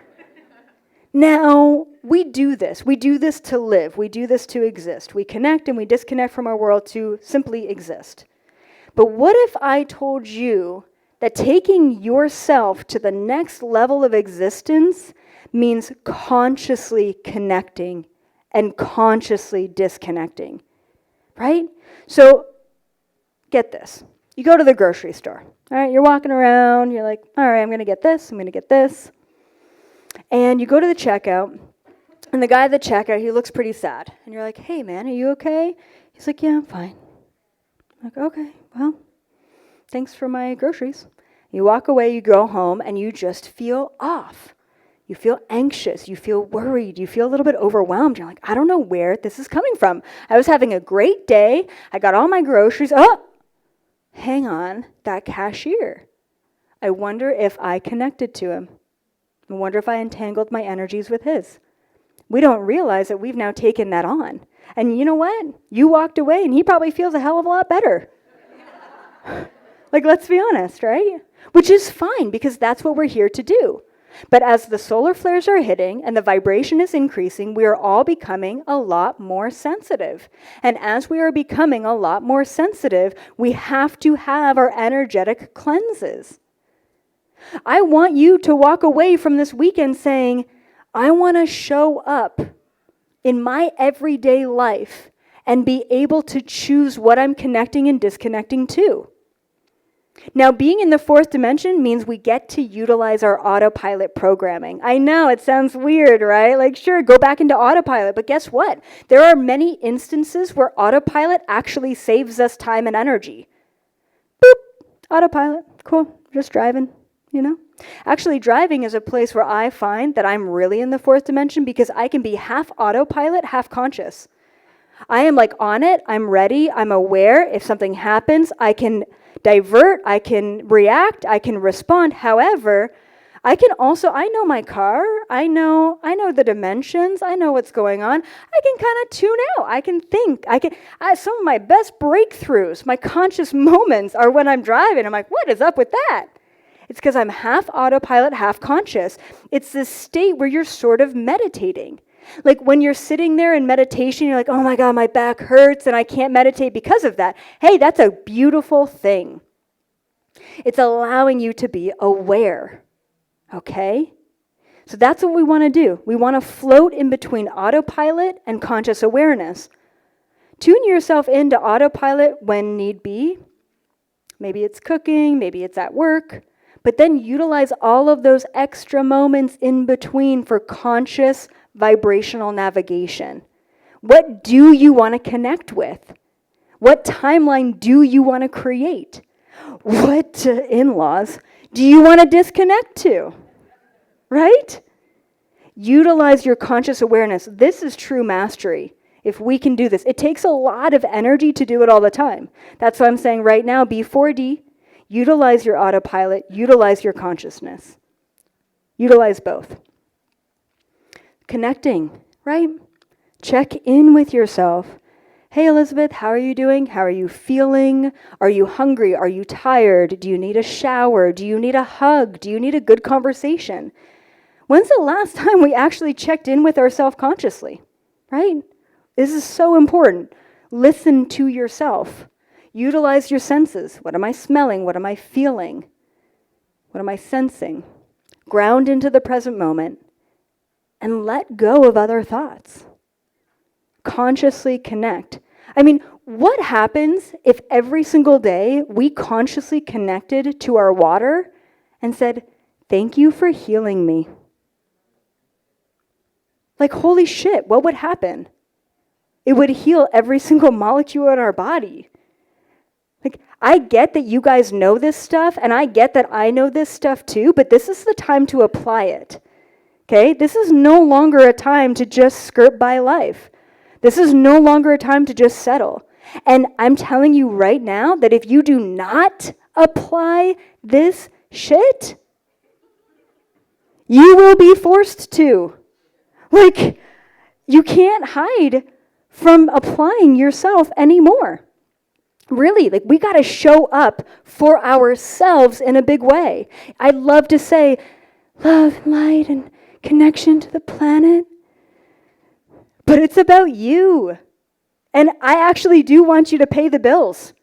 Now, we do this. We do this to live. We do this to exist. We connect and we disconnect from our world to simply exist. But what if I told you that taking yourself to the next level of existence means consciously connecting and consciously disconnecting, right? So get this. You go to the grocery store, all right? You're walking around. You're like, all right, I'm going to get this. I'm going to get this. And you go to the checkout, and the guy at the checkout, he looks pretty sad. And you're like, hey, man, are you okay? He's like, yeah, I'm fine. I'm like, okay, well, thanks for my groceries. You walk away, you go home, and you just feel off. You feel anxious. You feel worried. You feel a little bit overwhelmed. You're like, I don't know where this is coming from. I was having a great day. I got all my groceries. Oh, hang on, that cashier. I wonder if I connected to him. I wonder if I entangled my energies with his. We don't realize that we've now taken that on. And you know what? You walked away, and he probably feels a hell of a lot better. Like, let's be honest, right? Which is fine, because that's what we're here to do. But as the solar flares are hitting and the vibration is increasing, we are all becoming a lot more sensitive. And as we are becoming a lot more sensitive, we have to have our energetic cleanses. I want you to walk away from this weekend saying, I want to show up in my everyday life and be able to choose what I'm connecting and disconnecting to. Now, being in the fourth dimension means we get to utilize our autopilot programming. I know, it sounds weird, right? Like, sure, go back into autopilot, but guess what? There are many instances where autopilot actually saves us time and energy. Boop, autopilot, cool, just driving. Actually, driving is a place where I find that I'm really in the fourth dimension because I can be half autopilot, half conscious. I am like on it, I'm ready, I'm aware. If something happens, I can divert, I can react, I can respond. However, I know my car, I know the dimensions, I know what's going on. I can kind of tune out, I can think, some of my best breakthroughs, my conscious moments are when I'm driving. I'm like, what is up with that? It's because I'm half autopilot, half conscious. It's this state where you're sort of meditating. Like when you're sitting there in meditation, you're like, oh my God, my back hurts and I can't meditate because of that. Hey, that's a beautiful thing. It's allowing you to be aware, okay? So that's what we want to do. We want to float in between autopilot and conscious awareness. Tune yourself into autopilot when need be. Maybe it's cooking, maybe it's at work, but then utilize all of those extra moments in between for conscious vibrational navigation. What do you want to connect with? What timeline do you want to create? What in-laws do you want to disconnect to? Right? Utilize your conscious awareness. This is true mastery. If we can do this, it takes a lot of energy to do it all the time. That's why I'm saying right now, B4D, utilize your autopilot, utilize your consciousness. Utilize both. Connecting, right? Check in with yourself. Hey, Elizabeth, how are you doing? How are you feeling? Are you hungry? Are you tired? Do you need a shower? Do you need a hug? Do you need a good conversation? When's the last time we actually checked in with ourselves consciously, right? This is so important. Listen to yourself. Utilize your senses. What am I smelling? What am I feeling? What am I sensing? Ground into the present moment and let go of other thoughts. Consciously connect. I mean, what happens if every single day we consciously connected to our water and said, thank you for healing me? Like, holy shit, what would happen? It would heal every single molecule in our body. Like, I get that you guys know this stuff, and I get that I know this stuff too, but this is the time to apply it. Okay? This is no longer a time to just skirt by life. This is no longer a time to just settle. And I'm telling you right now that if you do not apply this shit, you will be forced to. Like, you can't hide from applying yourself anymore. Really, like, we got to show up for ourselves in a big way. I'd love to say love, light, and connection to the planet, but it's about you. And I actually do want you to pay the bills,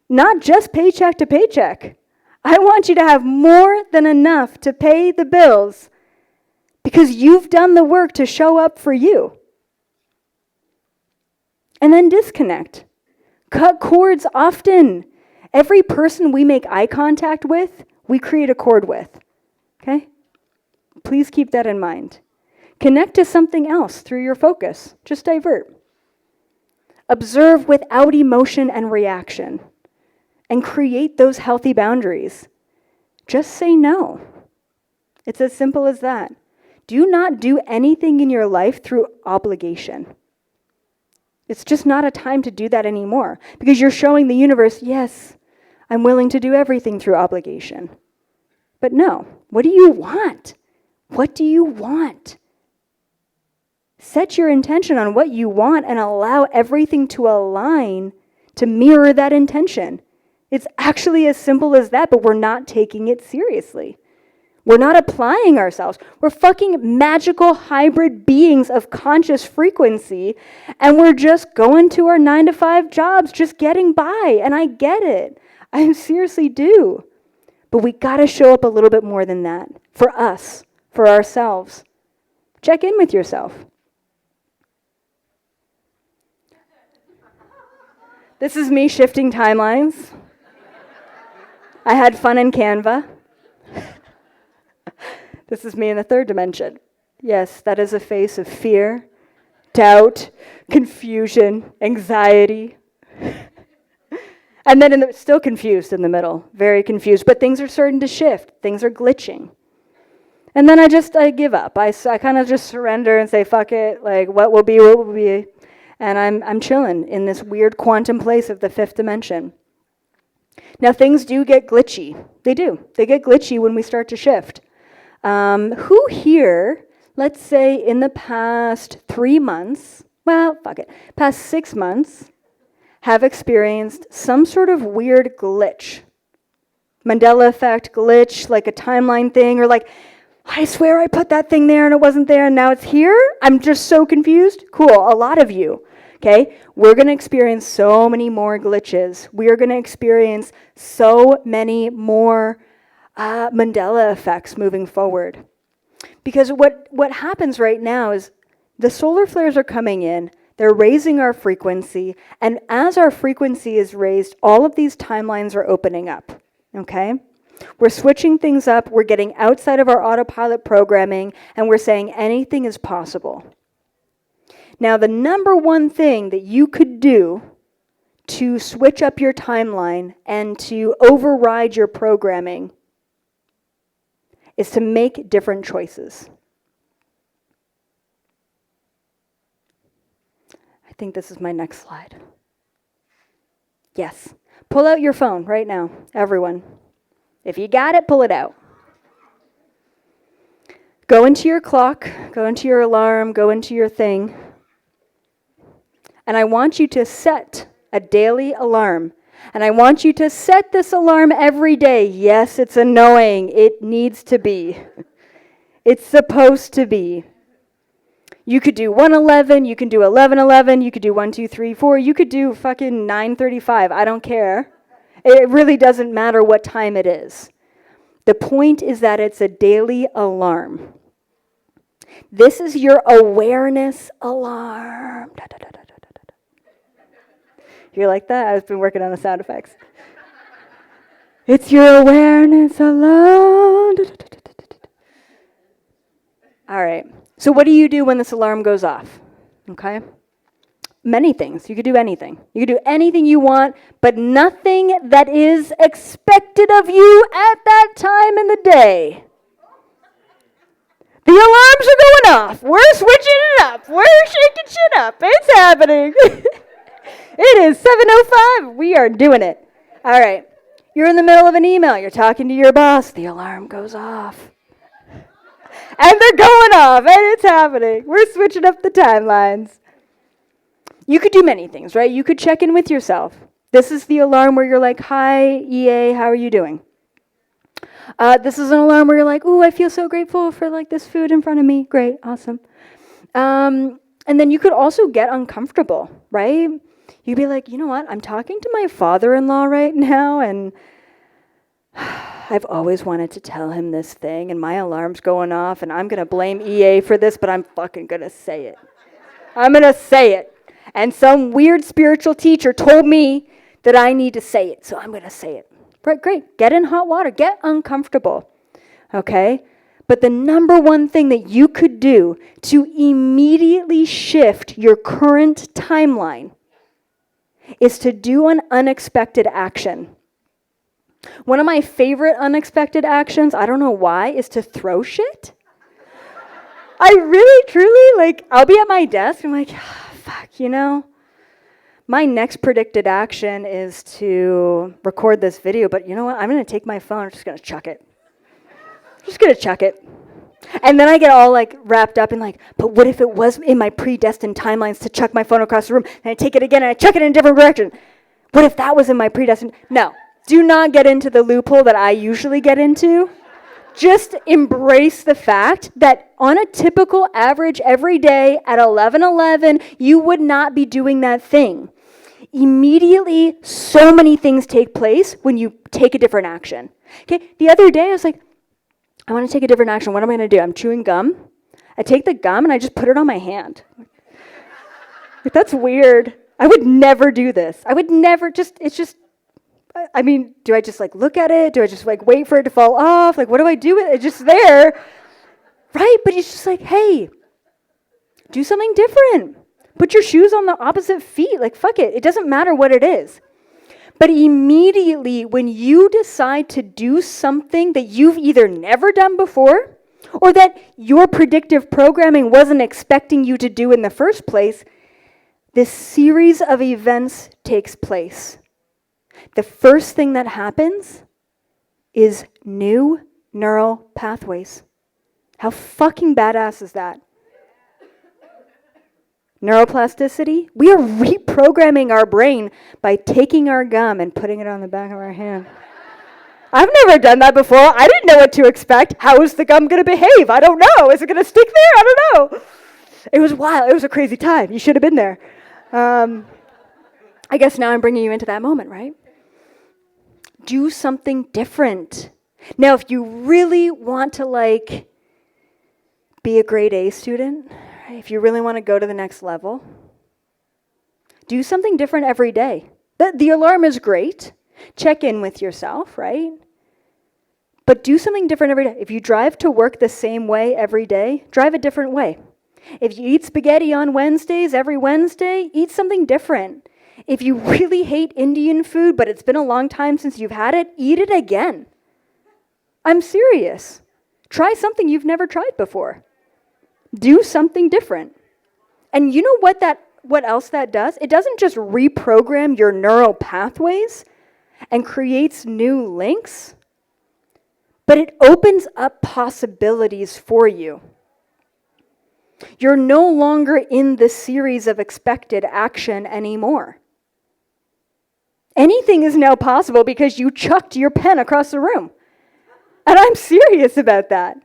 not just paycheck to paycheck. I want you to have more than enough to pay the bills because you've done the work to show up for you. And then disconnect. Cut cords often. Every person we make eye contact with, we create a cord with. Okay? Please keep that in mind. Connect to something else through your focus. Just divert. Observe without emotion and reaction. And create those healthy boundaries. Just say no. It's as simple as that. Do not do anything in your life through obligation. It's just not a time to do that anymore because you're showing the universe, yes, I'm willing to do everything through obligation. But no, what do you want? What do you want? Set your intention on what you want and allow everything to align to mirror that intention. It's actually as simple as that, but we're not taking it seriously. We're not applying ourselves. We're fucking magical hybrid beings of conscious frequency, and we're just going to our 9-to-5 jobs, just getting by. And I get it. I seriously do. But we got to show up a little bit more than that for us, for ourselves. Check in with yourself. This is me shifting timelines. I had fun in Canva. This is me in the third dimension. Yes, that is a face of fear, doubt, confusion, anxiety. And then still confused in the middle, very confused. But things are starting to shift. Things are glitching. And then I give up. I kind of just surrender and say, fuck it. Like, what will be, what will be. And I'm chilling in this weird quantum place of the fifth dimension. Now, things do get glitchy. They do. They get glitchy when we start to shift. Who here, let's say in the past 3 months, past 6 months, have experienced some sort of weird glitch? Mandela effect glitch, like a timeline thing, or like, I swear I put that thing there and it wasn't there and now it's here? I'm just so confused. Cool, a lot of you. Okay, we're going to experience so many more glitches. We are going to experience so many more Mandela effects moving forward. Because what happens right now is the solar flares are coming in. They're raising our frequency. And as our frequency is raised, all of these timelines are opening up. Okay? We're switching things up. We're getting outside of our autopilot programming. And we're saying anything is possible. Now, the number one thing that you could do to switch up your timeline and to override your programming is to make different choices. I think this is my next slide. Yes. Pull out your phone right now, everyone. If you got it, pull it out. Go into your clock, go into your alarm, go into your thing. And I want you to set a daily alarm. And I want you to set this alarm every day. Yes, it's annoying. It needs to be. It's supposed to be. You could do 1:11, you can do 11:11, you could do 1, 2, 3, 4, you could do fucking 9:35. I don't care. It really doesn't matter what time it is. The point is that it's a daily alarm. This is your awareness alarm. Da, da, da, da, da, da, da. You like that? I've been working on the sound effects. It's your awareness alarm. Da, da, da, da, da, da. All right. So what do you do when this alarm goes off? Okay? Many things. You could do anything. You could do anything you want, but nothing that is expected of you at that time in the day. The alarms are going off. We're switching it up. We're shaking shit up. It's happening. It is 7:05. We are doing it. All right. You're in the middle of an email. You're talking to your boss. The alarm goes off. And they're going off, and it's happening. We're switching up the timelines. You could do many things, right? You could check in with yourself. This is the alarm where you're like, hi, EA, how are you doing? This is an alarm where you're like, ooh, I feel so grateful for like this food in front of me. Great, awesome. And then you could also get uncomfortable, right? You'd be like, you know what? I'm talking to my father-in-law right now, and I've always wanted to tell him this thing, and my alarm's going off, and I'm going to blame EA for this, but I'm fucking going to say it. I'm going to say it. And some weird spiritual teacher told me that I need to say it, so I'm going to say it. Right, great. Get in hot water. Get uncomfortable. Okay? But the number one thing that you could do to immediately shift your current timeline is to do an unexpected action. One of my favorite unexpected actions, I don't know why, is to throw shit. I really, truly, like, I'll be at my desk, and I'm like, fuck, you know, my next predicted action is to record this video, but you know what? I'm going to take my phone, I'm just going to chuck it. Just going to chuck it. And then I get all like wrapped up in like, but what if it was in my predestined timelines to chuck my phone across the room, and I take it again and I chuck it in a different direction? What if that was in my predestined? No, do not get into the loophole that I usually get into. Just embrace the fact that on a typical average every day at 11:11, you would not be doing that thing. Immediately, so many things take place when you take a different action. Okay, the other day I was like, I want to take a different action. What am I going to do? I'm chewing gum. I take the gum and I just put it on my hand. Like, that's weird. I would never do this. I would never it's just, I mean, do I just like look at it? Do I just like wait for it to fall off? Like, what do I do with it? It's just there, right? But it's just like, hey, do something different. Put your shoes on the opposite feet. Like, fuck it. It doesn't matter what it is. But immediately when you decide to do something that you've either never done before or that your predictive programming wasn't expecting you to do in the first place, this series of events takes place. The first thing that happens is new neural pathways. How fucking badass is that? Neuroplasticity, we are reprogramming our brain by taking our gum and putting it on the back of our hand. I've never done that before. I didn't know what to expect. How is the gum going to behave? I don't know. Is it going to stick there? I don't know. It was wild. It was a crazy time. You should have been there. I guess now I'm bringing you into that moment, right? Do something different. Now, if you really want to, like, be a grade A student, if you really want to go to the next level, Do something different every day. The alarm is great. Check in with yourself, right? But do something different every day. If you drive to work the same way every day, drive a different way. If you eat spaghetti on Wednesdays, every Wednesday, eat something different. If you really hate Indian food, but it's been a long time since you've had it, eat it again. I'm serious. Try something you've never tried before. Do something different. And you know what else that does? It doesn't just reprogram your neural pathways and creates new links, but it opens up possibilities for you. You're no longer in the series of expected action anymore. Anything is now possible because you chucked your pen across the room. And I'm serious about that.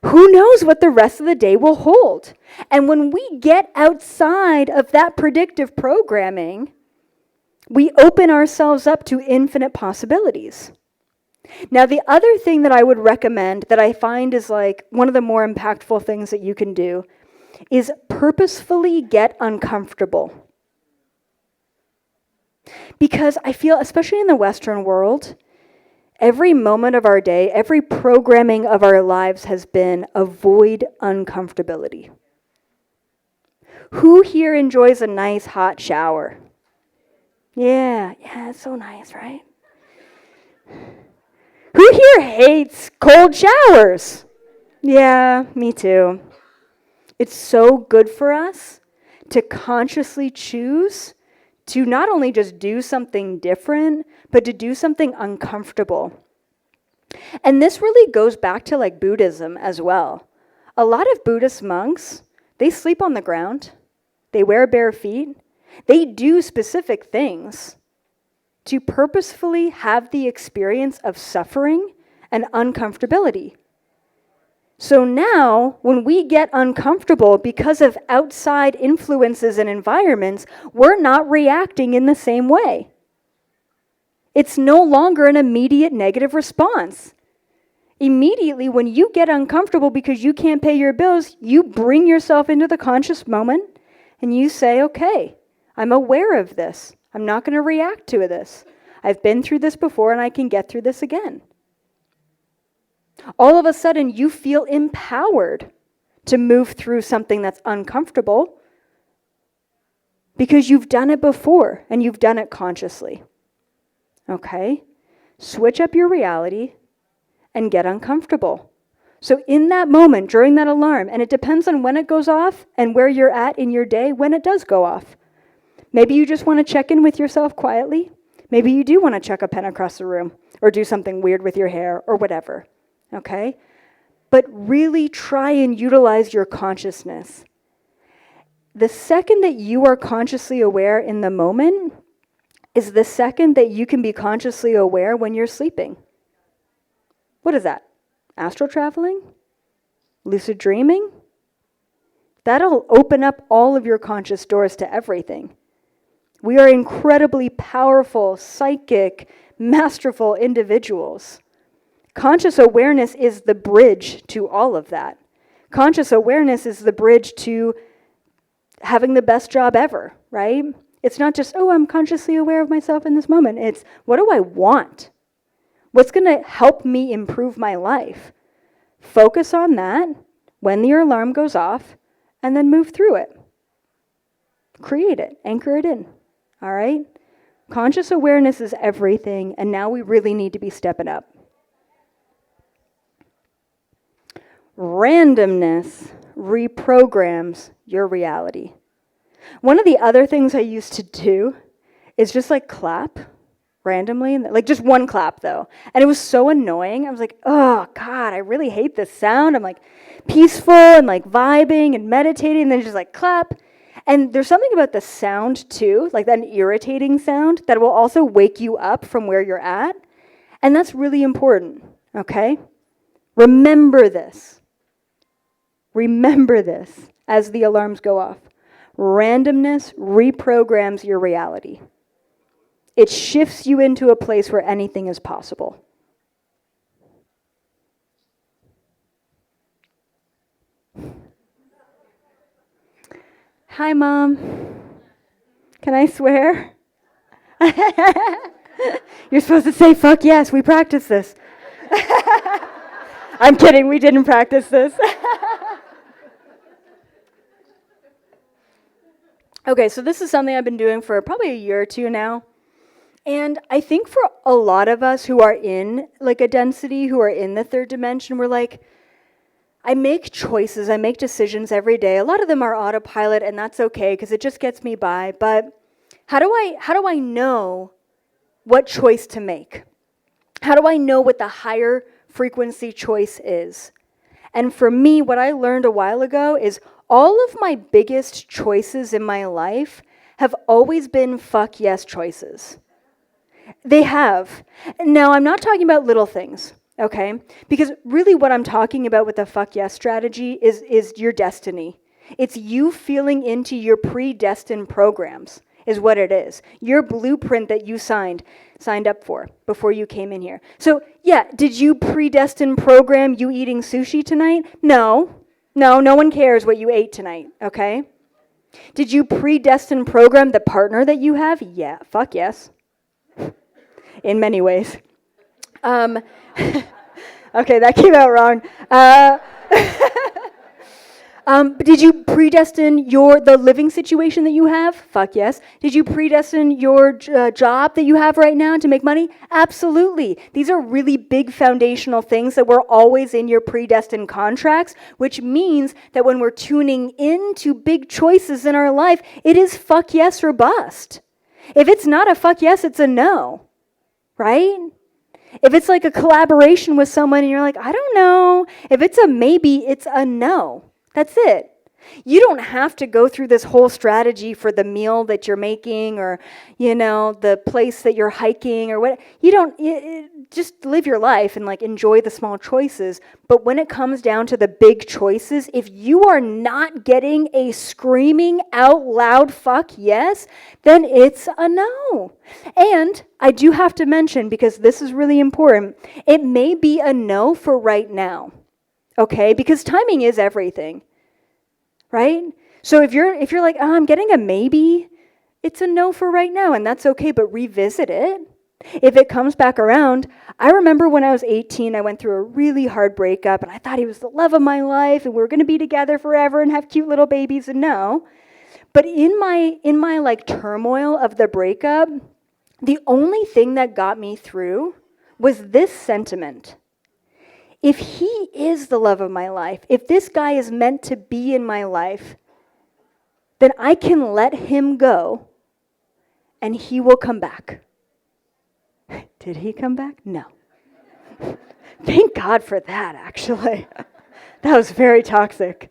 Who knows what the rest of the day will hold? And when we get outside of that predictive programming, we open ourselves up to infinite possibilities. Now, the other thing that I would recommend that I find is like one of the more impactful things that you can do is purposefully get uncomfortable. Because I feel, especially in the Western world, every moment of our day, every programming of our lives has been avoid uncomfortability. Who here enjoys a nice hot shower? Yeah, it's so nice, right? Who here hates cold showers? Yeah, me too. It's so good for us to consciously choose to not only just do something different, but to do something uncomfortable. And this really goes back to like Buddhism as well. A lot of Buddhist monks, they sleep on the ground, they wear bare feet, they do specific things to purposefully have the experience of suffering and uncomfortability. So now, when we get uncomfortable because of outside influences and environments, we're not reacting in the same way. It's no longer an immediate negative response. Immediately, when you get uncomfortable because you can't pay your bills, you bring yourself into the conscious moment and you say, okay, I'm aware of this. I'm not going to react to this. I've been through this before and I can get through this again. All of a sudden, you feel empowered to move through something that's uncomfortable because you've done it before and you've done it consciously. Okay? Switch up your reality and get uncomfortable. So in that moment, during that alarm, and it depends on when it goes off and where you're at in your day when it does go off. Maybe you just want to check in with yourself quietly. Maybe you do want to chuck a pen across the room or do something weird with your hair or whatever. Okay? But really try and utilize your consciousness. The second that you are consciously aware in the moment is the second that you can be consciously aware when you're sleeping. What is that? Astral traveling? Lucid dreaming? That'll open up all of your conscious doors to everything. We are incredibly powerful, psychic, masterful individuals. Conscious awareness is the bridge to all of that. Conscious awareness is the bridge to having the best job ever, right? It's not just, oh, I'm consciously aware of myself in this moment. It's, what do I want? What's going to help me improve my life? Focus on that when the alarm goes off, and then move through it. Create it, anchor it in, all right? Conscious awareness is everything, and now we really need to be stepping up. Randomness reprograms your reality. One of the other things I used to do is just like clap randomly, like just one clap though. And it was so annoying. I was like, oh God, I really hate this sound. I'm like peaceful and like vibing and meditating, and then just like clap. And there's something about the sound too, like that irritating sound that will also wake you up from where you're at. And that's really important, okay? Remember this. Remember this as the alarms go off. Randomness reprograms your reality. It shifts you into a place where anything is possible. Hi, Mom. Can I swear? You're supposed to say, fuck yes, we practice this. I'm kidding, we didn't practice this. Okay, so this is something I've been doing for probably a year or two now. And I think for a lot of us who are in like a density, who are in the third dimension, we're like, I make choices, I make decisions every day. A lot of them are autopilot, and that's okay because it just gets me by. But how do I know what choice to make? How do I know what the higher frequency choice is? And for me, what I learned a while ago is all of my biggest choices in my life have always been fuck yes choices. They have. Now, I'm not talking about little things, okay? Because really what I'm talking about with the fuck yes strategy is your destiny. It's you feeling into your predestined programs is what it is. Your blueprint that you signed up for before you came in here. So, yeah, did you predestine program you eating sushi tonight? No, no one cares what you ate tonight, okay? Did you predestine program the partner that you have? Yeah, fuck yes. In many ways. Okay, that came out wrong. Did you predestine the living situation that you have? Fuck yes. Did you predestine your job that you have right now to make money? Absolutely. These are really big foundational things that were always in your predestined contracts, which means that when we're tuning into big choices in our life, it is fuck yes or bust. If it's not a fuck yes, it's a no, right? If it's like a collaboration with someone and you're like, I don't know. If it's a maybe, it's a no. That's it. You don't have to go through this whole strategy for the meal that you're making or, the place that you're hiking or what. You don't, just live your life and like enjoy the small choices. But when it comes down to the big choices, if you are not getting a screaming out loud fuck yes, then it's a no. And I do have to mention, because this is really important, it may be a no for right now. Okay? Because timing is everything. Right? So if you're like, oh, I'm getting a maybe, it's a no for right now, and that's okay, but revisit it. If it comes back around, I remember when I was 18, I went through a really hard breakup, and I thought he was the love of my life, and we were going to be together forever and have cute little babies, and no. But in my like turmoil of the breakup, the only thing that got me through was this sentiment. If he is the love of my life, if this guy is meant to be in my life, then I can let him go and he will come back. Did he come back? No. Thank God for that, actually. That was very toxic.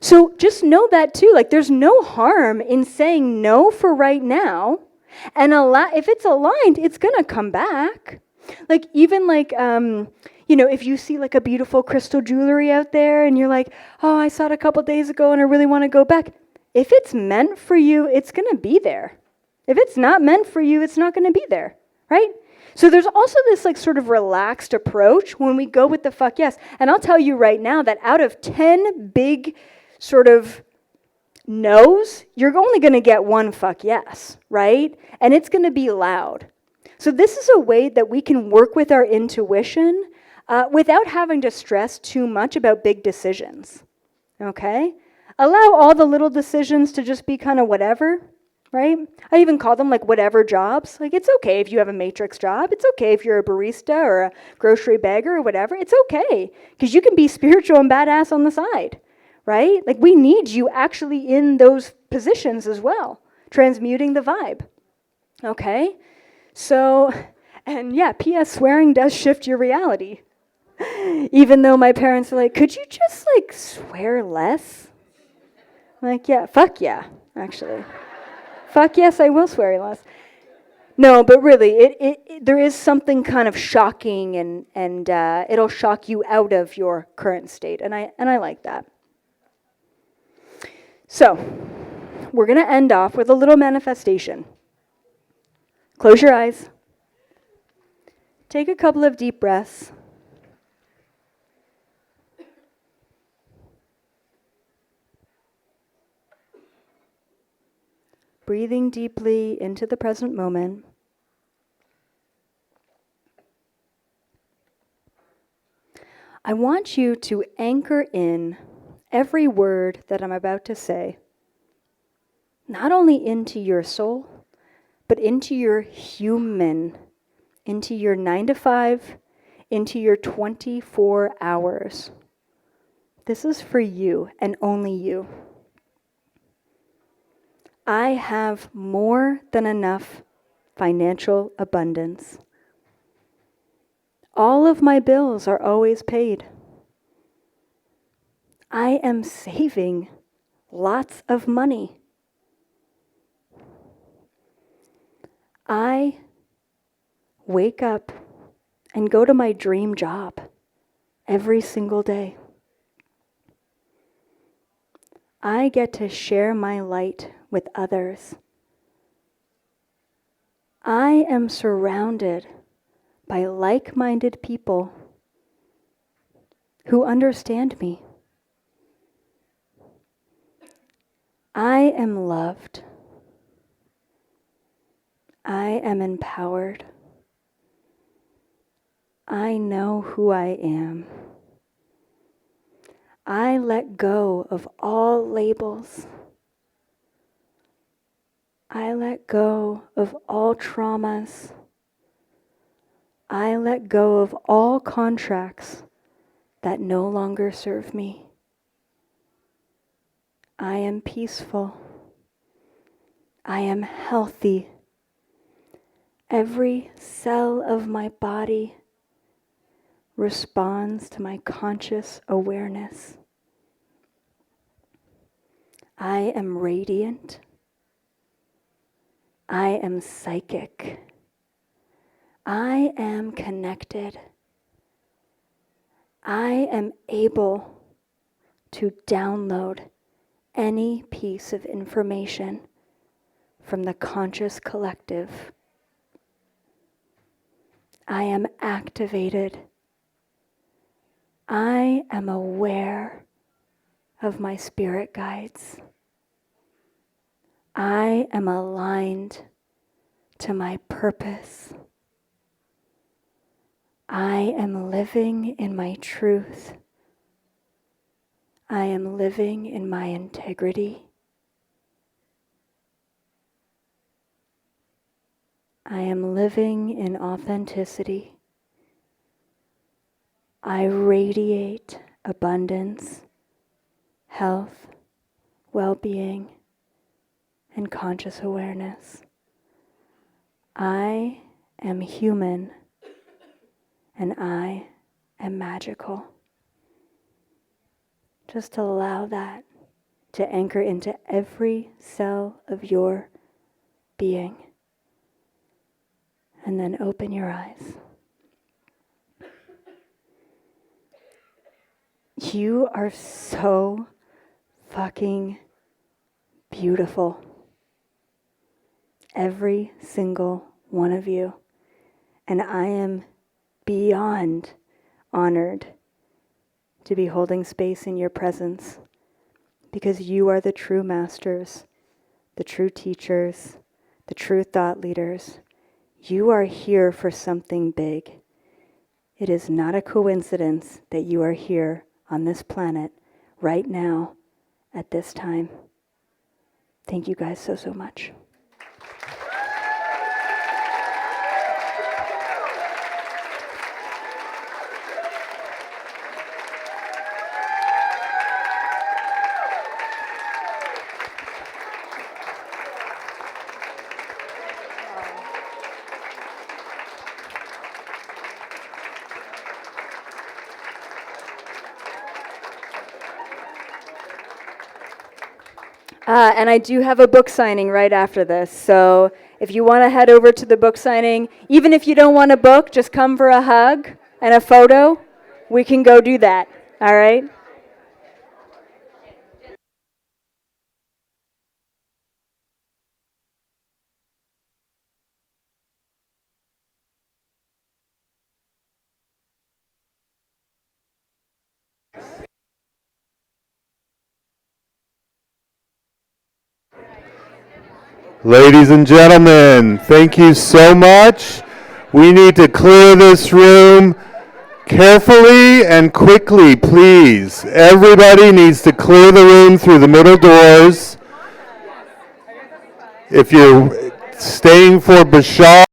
So just know that too. Like, there's no harm in saying no for right now. And if it's aligned, it's going to come back. Like, even like, if you see like a beautiful crystal jewelry out there and you're like, oh, I saw it a couple days ago and I really want to go back. If it's meant for you, it's going to be there. If it's not meant for you, it's not going to be there, right? So there's also this like sort of relaxed approach when we go with the fuck yes. And I'll tell you right now that out of 10 big sort of no's, you're only going to get one fuck yes, right? And it's going to be loud. So this is a way that we can work with our intuition without having to stress too much about big decisions, okay? Allow all the little decisions to just be kind of whatever, right? I even call them like whatever jobs. Like, it's okay if you have a matrix job. It's okay if you're a barista or a grocery bagger or whatever. It's okay, because you can be spiritual and badass on the side, right? Like, we need you actually in those positions as well, transmuting the vibe, okay? So, and yeah, P.S. swearing does shift your reality. Even though my parents are like, could you just like swear less? I'm like, yeah, fuck yeah, actually. Fuck yes, I will swear less. No, but really, there is something kind of shocking and it'll shock you out of your current state. And I like that. So, we're going to end off with a little manifestation. Close your eyes. Take a couple of deep breaths. breathing deeply into the present moment. I want you to anchor in every word that I'm about to say, not only into your soul, but into your human, into your 9 to 5, into your 24 hours. This is for you and only you. I have more than enough financial abundance. All of my bills are always paid. I am saving lots of money. I wake up and go to my dream job every single day. I get to share my light with others. I am surrounded by like-minded people who understand me. I am loved. I am empowered. I know who I am. I let go of all labels. I let go of all traumas. I let go of all contracts that no longer serve me. I am peaceful. I am healthy. Every cell of my body responds to my conscious awareness. I am radiant. I am psychic. I am connected. I am able to download any piece of information from the conscious collective. I am activated. I am aware of my spirit guides. I am aligned to my purpose. I am living in my truth. I am living in my integrity. I am living in authenticity. I radiate abundance, health, well-being, and conscious awareness. I am human, and I am magical. Just allow that to anchor into every cell of your being. And then open your eyes. You are so fucking beautiful. Every single one of you. And I am beyond honored to be holding space in your presence because you are the true masters, the true teachers, the true thought leaders. You are here for something big. It is not a coincidence that you are here on this planet right now at this time. Thank you guys so, so much. And I do have a book signing right after this. So if you want to head over to the book signing, even if you don't want a book, just come for a hug and a photo. We can go do that. All right? Ladies and gentlemen, thank you so much. We need to clear this room carefully and quickly, please. Everybody needs to clear the room through the middle doors. If you're staying for Bashar,